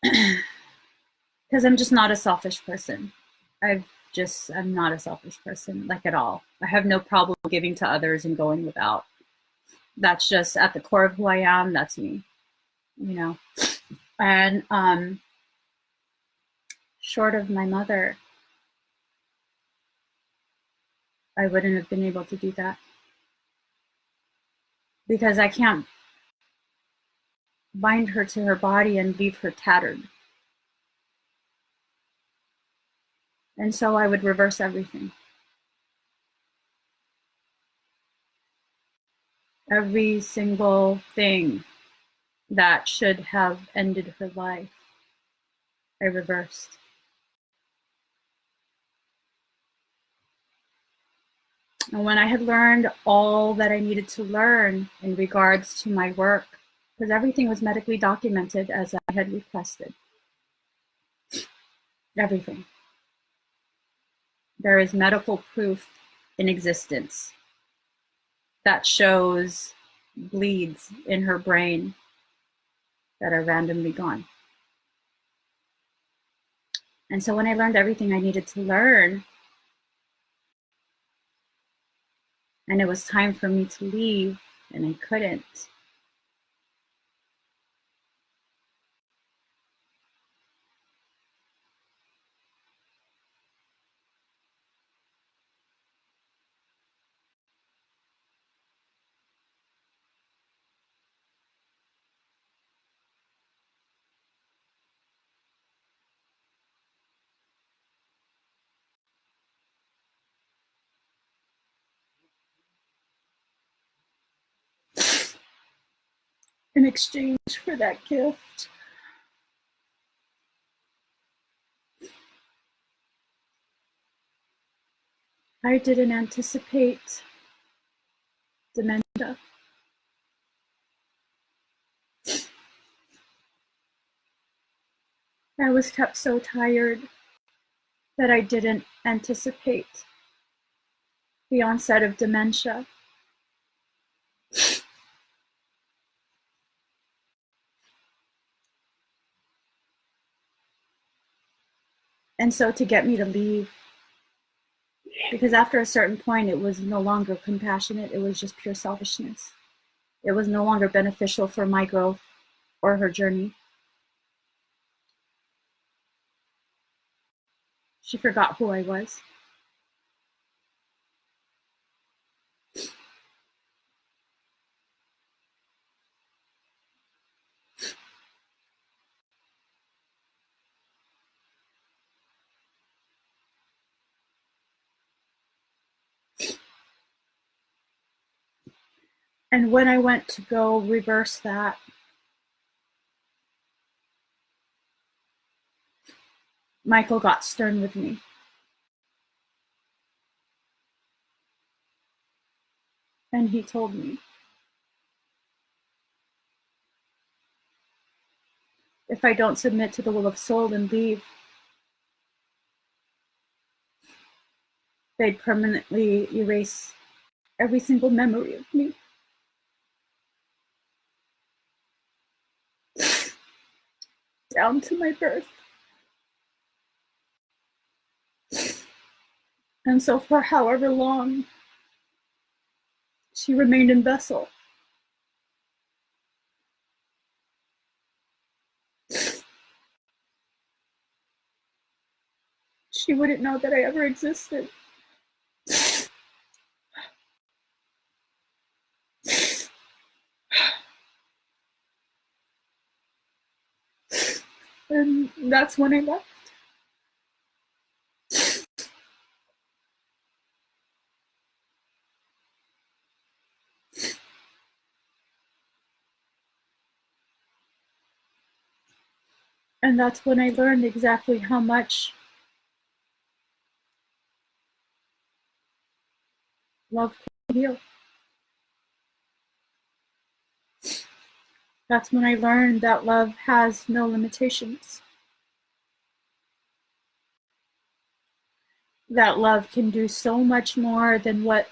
because I'm just not a selfish person. I'm not a selfish person, like at all. I have no problem giving to others and going without. That's just at the core of who I am. That's me, you know. And short of my mother, I wouldn't have been able to do that. Because I can't bind her to her body and leave her tattered. And so I would reverse everything. Every single thing that should have ended her life, I reversed. And when I had learned all that I needed to learn in regards to my work, because everything was medically documented as I had requested. Everything. There is medical proof in existence that shows bleeds in her brain that are randomly gone. And so when I learned everything I needed to learn, and it was time for me to leave, and I couldn't, in exchange for that gift, I didn't anticipate dementia. I was kept so tired that I didn't anticipate the onset of dementia. And so to get me to leave, because after a certain point, it was no longer compassionate, it was just pure selfishness. It was no longer beneficial for my growth or her journey. She forgot who I was. And when I went to go reverse that, Michael got stern with me. And he told me, if I don't submit to the will of soul and leave, they'd permanently erase every single memory of me. Down to my birth. And so for however long she remained in vessel, she wouldn't know that I ever existed. And that's when I left. And that's when I learned exactly how much love can heal. That's when I learned that love has no limitations. That love can do so much more than what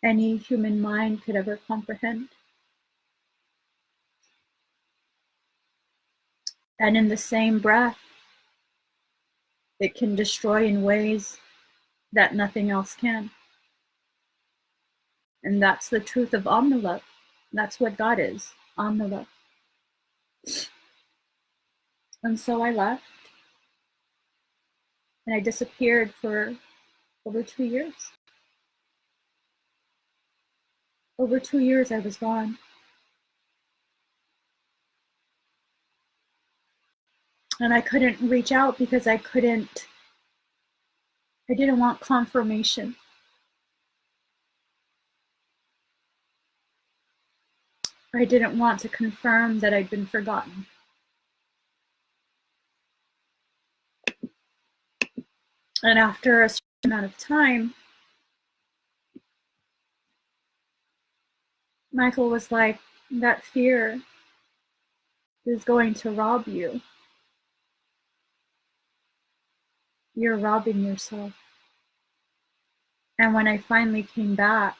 any human mind could ever comprehend. And in the same breath, it can destroy in ways that nothing else can. And that's the truth of Omnilove. That's what God is, Omnilove. And so I left, and I disappeared for over 2 years. Over 2 years I was gone. And I couldn't reach out because I didn't want confirmation. I didn't want to confirm that I'd been forgotten. And after a certain amount of time, Michael was like, that fear is going to rob you. You're robbing yourself. And when I finally came back,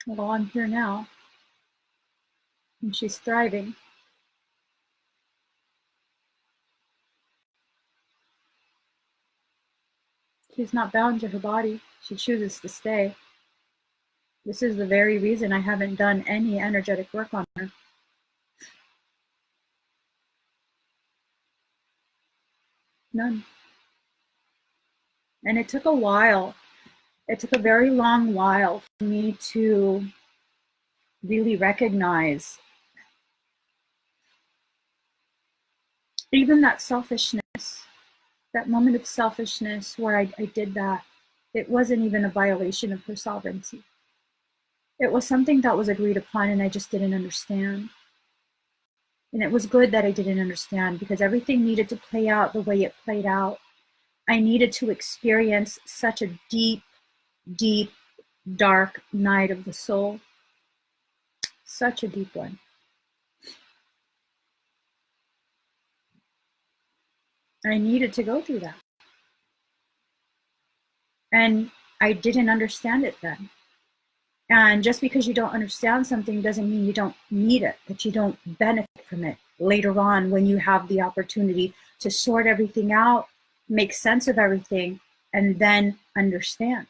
well, I'm here now. And she's thriving. She's not bound to her body. She chooses to stay. This is the very reason I haven't done any energetic work on her. None. And it took a while. It took a very long while for me to really recognize even that selfishness, that moment of selfishness where I did that. It wasn't even a violation of her sovereignty. It was something that was agreed upon and I just didn't understand. And it was good that I didn't understand because everything needed to play out the way it played out. I needed to experience such a deep, deep, dark night of the soul. Such a deep one. I needed to go through that. And I didn't understand it then. And just because you don't understand something doesn't mean you don't need it, that you don't benefit from it later on when you have the opportunity to sort everything out, make sense of everything, and then understand.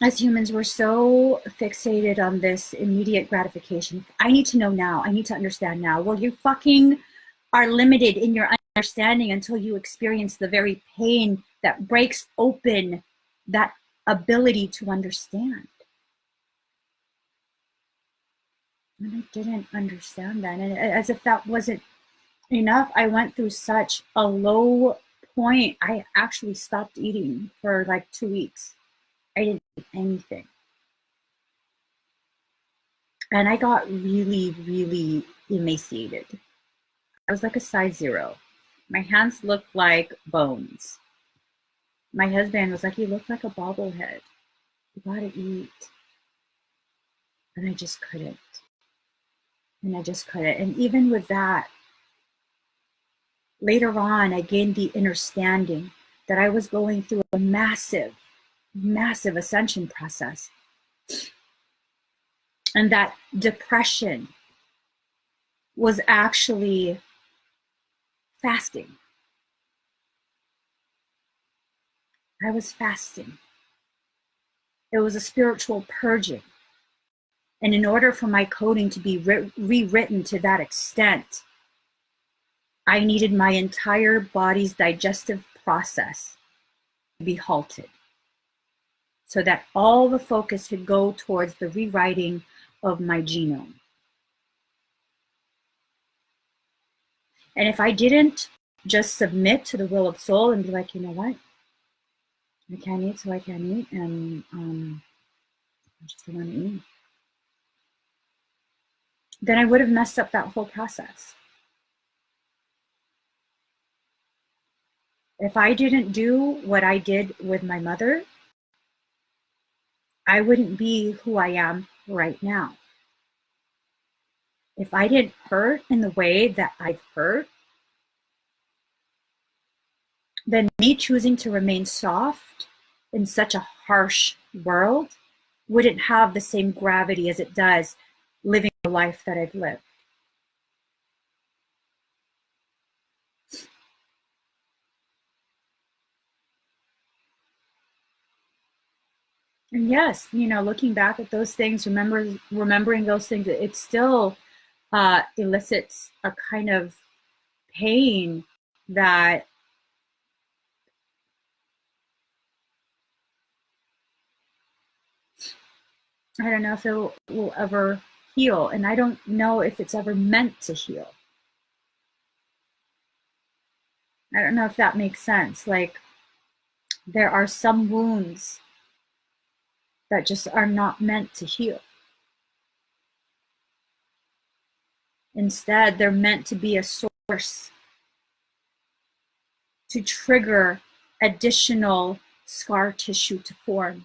As humans, we're so fixated on this immediate gratification. I need to know now. I need to understand now. Well, you fucking are limited in your understanding until you experience the very pain that breaks open that ability to understand. And I didn't understand that. And as if that wasn't enough, I went through such a low point. I actually stopped eating for like 2 weeks. I didn't eat anything. And I got really, really emaciated. I was like a size 0. My hands looked like bones. My husband was like, you look like a bobblehead. You gotta eat. And I just couldn't. And I just couldn't. And even with that, later on, I gained the understanding that I was going through a massive, massive ascension process. And that depression was actually fasting. I was fasting. It was a spiritual purging. And in order for my coding to be rewritten to that extent, I needed my entire body's digestive process to be halted so that all the focus could go towards the rewriting of my genome. And if I didn't just submit to the will of soul and be like, you know what? I can't eat, so I can't eat, and I just don't want to eat. then I would have messed up that whole process. If I didn't do what I did with my mother, I wouldn't be who I am right now. If I didn't hurt in the way that I've hurt, then me choosing to remain soft in such a harsh world wouldn't have the same gravity as it does living the life that I've lived. And yes, you know, looking back at those things, remembering those things, it still elicits a kind of pain that I don't know if it will ever heal. And I don't know if it's ever meant to heal. I don't know if that makes sense. Like, there are some wounds that just are not meant to heal. Instead, they're meant to be a source to trigger additional scar tissue to form.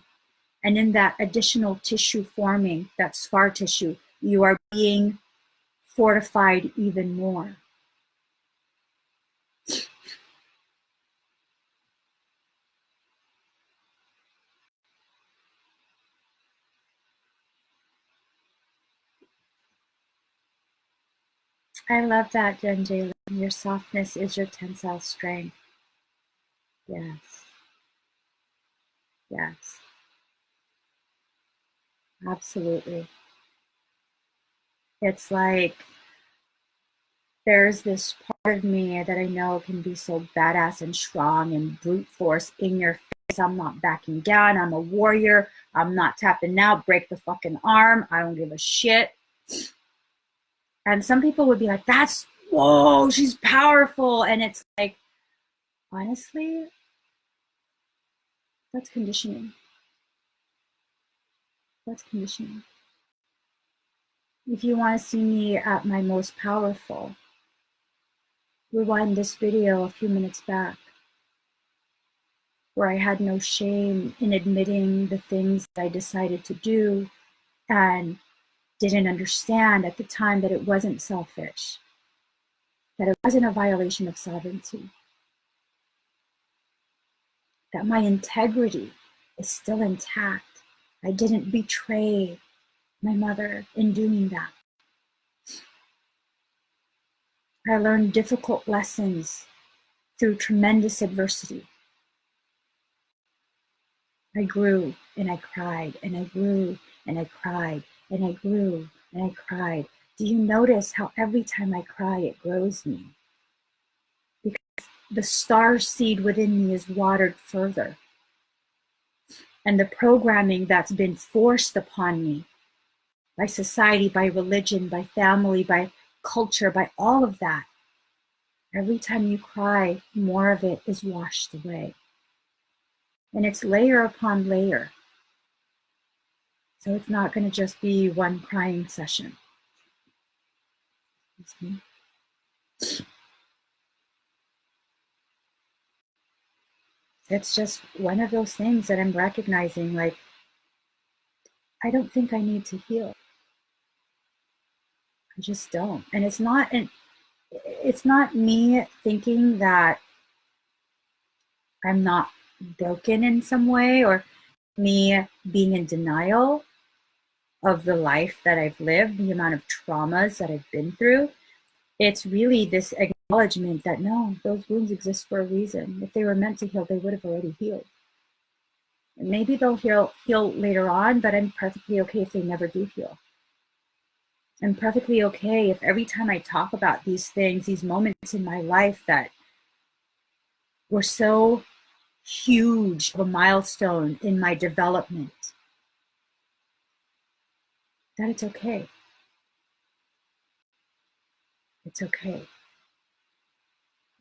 And in that additional tissue forming, that scar tissue, you are being fortified even more. I love that, Jen Jalen. Your softness is your tensile strength. Yes. Yes. Absolutely. It's like there's this part of me that I know can be so badass and strong and brute force in your face. I'm not backing down. I'm a warrior. I'm not tapping out. Break the fucking arm. I don't give a shit. And some people would be like, that's, whoa, she's powerful. And it's like, honestly, that's conditioning. That's conditioning. If you want to see me at my most powerful, rewind this video a few minutes back, where I had no shame in admitting the things that I decided to do and didn't understand at the time that it wasn't selfish, that it wasn't a violation of sovereignty, that my integrity is still intact. I didn't betray my mother in doing that. I learned difficult lessons through tremendous adversity. I grew and I cried and I grew and I cried and I grew and I cried. Do you notice how every time I cry, it grows me? Because the star seed within me is watered further. And the programming that's been forced upon me by society, by religion, by family, by culture, by all of that, every time you cry, more of it is washed away. And it's layer upon layer. So it's not going to just be one crying session. It's just one of those things that I'm recognizing, like, I don't think I need to heal. I just don't. And it's not me thinking that I'm not broken in some way, or me being in denial of the life that I've lived, the amount of traumas that I've been through. It's really this acknowledgement that no, those wounds exist for a reason. If they were meant to heal, they would have already healed. And maybe they'll heal later on, but I'm perfectly okay if they never do heal. I'm perfectly okay if every time I talk about these things, these moments in my life that were so huge of a milestone in my development, that it's okay. It's okay.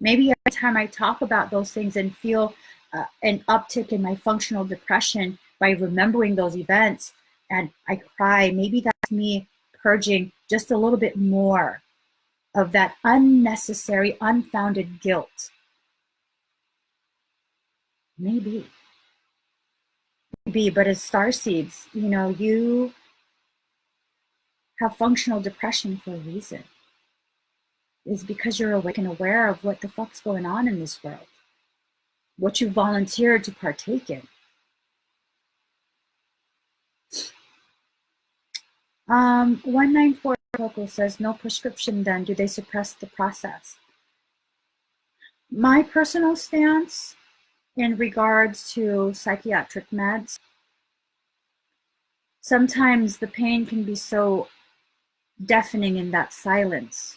Maybe every time I talk about those things and feel an uptick in my functional depression by remembering those events and I cry, maybe that's me purging just a little bit more of that unnecessary, unfounded guilt. Maybe, but as starseeds, you know, you have functional depression for a reason. It's because you're awake and aware of what the fuck's going on in this world, what you volunteered to partake in. 194 Coco says, no prescription then. Do they suppress the process? My personal stance in regards to psychiatric meds, sometimes the pain can be so deafening in that silence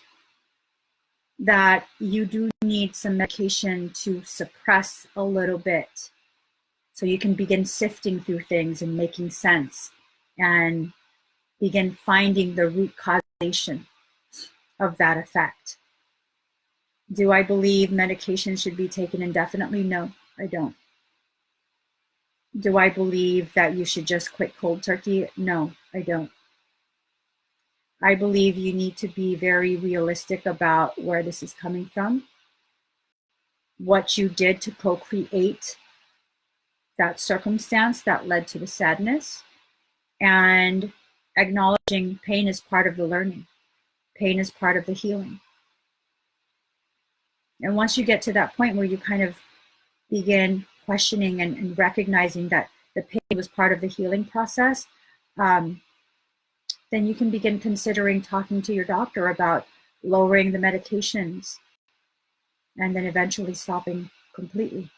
that you do need some medication to suppress a little bit so you can begin sifting through things and making sense and begin finding the root causation of that effect. Do I believe medication should be taken indefinitely? No, I don't. Do I believe that you should just quit cold turkey? No, I don't. I believe you need to be very realistic about where this is coming from, what you did to co-create that circumstance that led to the sadness, and acknowledging pain is part of the learning. Pain is part of the healing. And once you get to that point where you kind of begin questioning and recognizing that the pain was part of the healing process, then you can begin considering talking to your doctor about lowering the medications and then eventually stopping completely.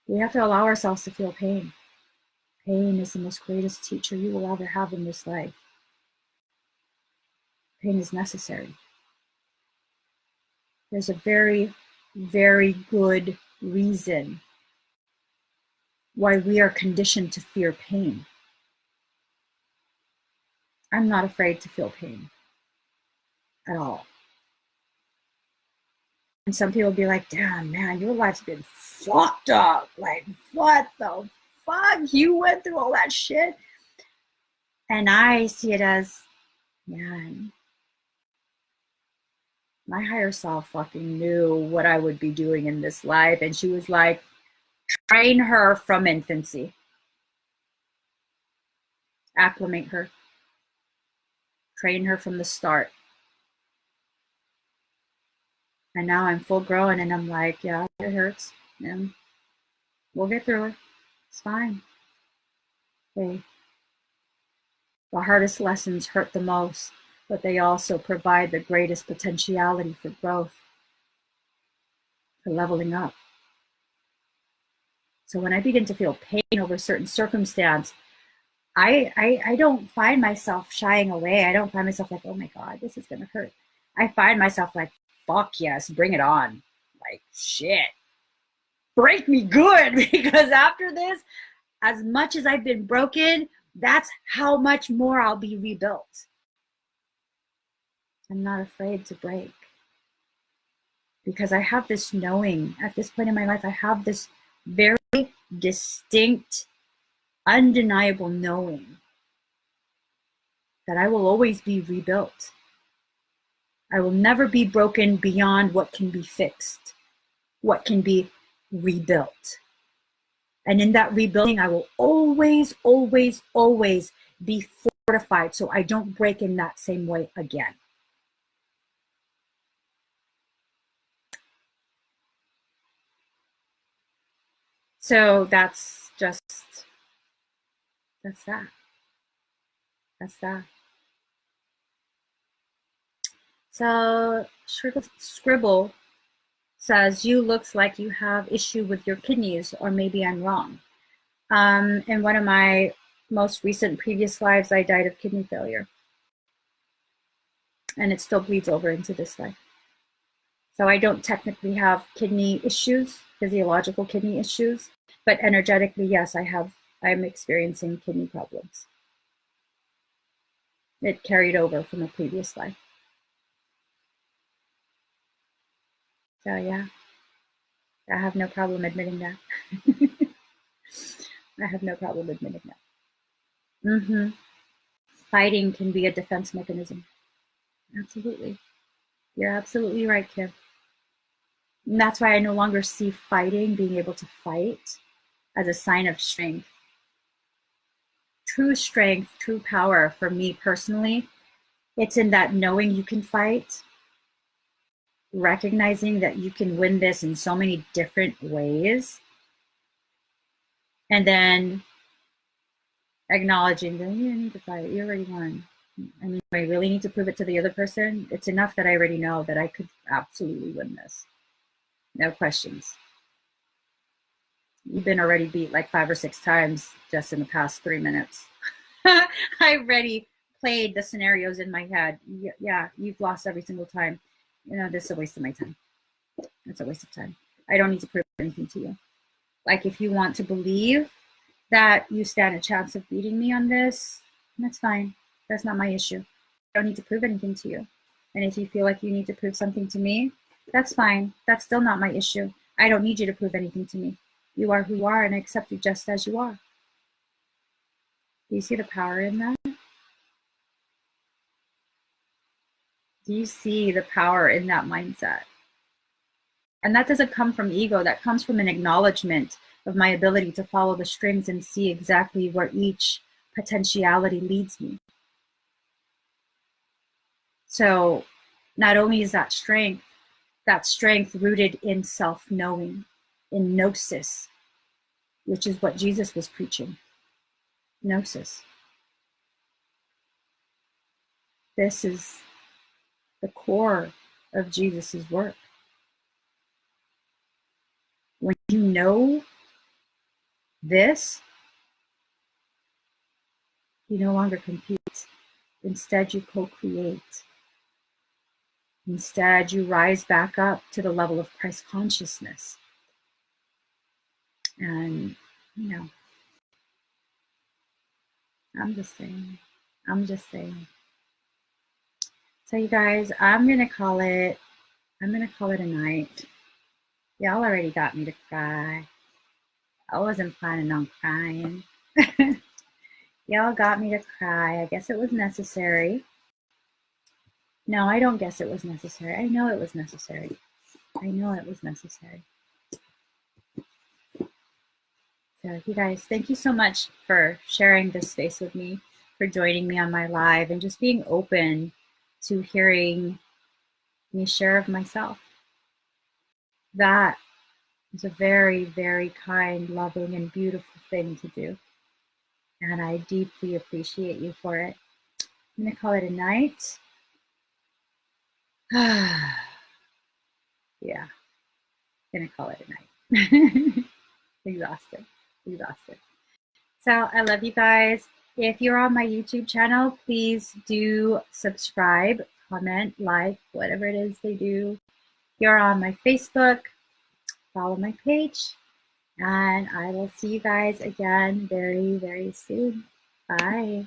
We have to allow ourselves to feel pain. Pain is the most greatest teacher you will ever have in this life. Pain is necessary. There's a very, very good reason why we are conditioned to fear pain. I'm not afraid to feel pain at all. And some people be like, damn, man, your life's been fucked up. Like, what the fuck? You went through all that shit? And I see it as, man, my higher self fucking knew what I would be doing in this life. And she was like, train her from infancy. Acclimate her. Train her from the start. And now I'm full grown and I'm like, yeah, it hurts. And we'll get through it. It's fine. Okay. The hardest lessons hurt the most, but they also provide the greatest potentiality for growth, for leveling up. So when I begin to feel pain over certain circumstance, I don't find myself shying away. I don't find myself like, oh my God, this is gonna hurt. I find myself like, fuck yes, bring it on. Like, shit, break me good, because after this, as much as I've been broken, that's how much more I'll be rebuilt. I'm not afraid to break, because I have this knowing at this point in my life. I have this very distinct, undeniable knowing that I will always be rebuilt. I will never be broken beyond what can be fixed, what can be rebuilt. And in that rebuilding, I will always, always, always be fortified so I don't break in that same way again. So that's that. That's that. So Scribble says, you looks like you have issue with your kidneys, or maybe I'm wrong. In one of my most recent previous lives, I died of kidney failure. And it still bleeds over into this life. So I don't technically have kidney issues, physiological kidney issues, but energetically, yes, I'm experiencing kidney problems. It carried over from a previous life. So yeah, I have no problem admitting that. I have no problem admitting that. fighting can be a defense mechanism. Absolutely. You're absolutely right, Kim. And that's why I no longer see fighting, being able to fight, as a sign of strength. True strength, true power for me personally, it's in that knowing you can fight, recognizing that you can win this in so many different ways, and then acknowledging that you don't need to fight, you already won. I mean, do I really need to prove it to the other person? It's enough that I already know that I could absolutely win this. No questions. You've been already beat like 5 or 6 times just in the past 3 minutes. I already played the scenarios in my head. Yeah, you've lost every single time. You know, this is a waste of my time. It's a waste of time. I don't need to prove anything to you. Like, if you want to believe that you stand a chance of beating me on this, that's fine. That's not my issue. I don't need to prove anything to you. And if you feel like you need to prove something to me, that's fine. That's still not my issue. I don't need you to prove anything to me. You are who you are, and I accept you just as you are. Do you see the power in that? Do you see the power in that mindset? And that doesn't come from ego. That comes from an acknowledgement of my ability to follow the strings and see exactly where each potentiality leads me. So not only is that strength rooted in self-knowing, in gnosis, which is what Jesus was preaching. Gnosis. This is the core of Jesus's work. When you know this, you no longer compete. Instead, you co-create. Instead, you rise back up to the level of Christ consciousness. And, you know, I'm just saying. So you guys, I'm gonna call it a night. Y'all already got me to cry. I wasn't planning on crying. Y'all got me to cry. I guess it was necessary. No, I don't guess it was necessary. I know it was necessary. So you guys, thank you so much for sharing this space with me, for joining me on my live, and just being open to hearing me share of myself. That is a very, very kind, loving, and beautiful thing to do. And I deeply appreciate you for it. I'm gonna call it a night. Yeah, gonna call it a night. Exhausted. So I love you guys. If you're on my YouTube channel, please do subscribe, comment, like, whatever it is they do. If you're on my Facebook, follow my page. And I will see you guys again very, very soon. Bye.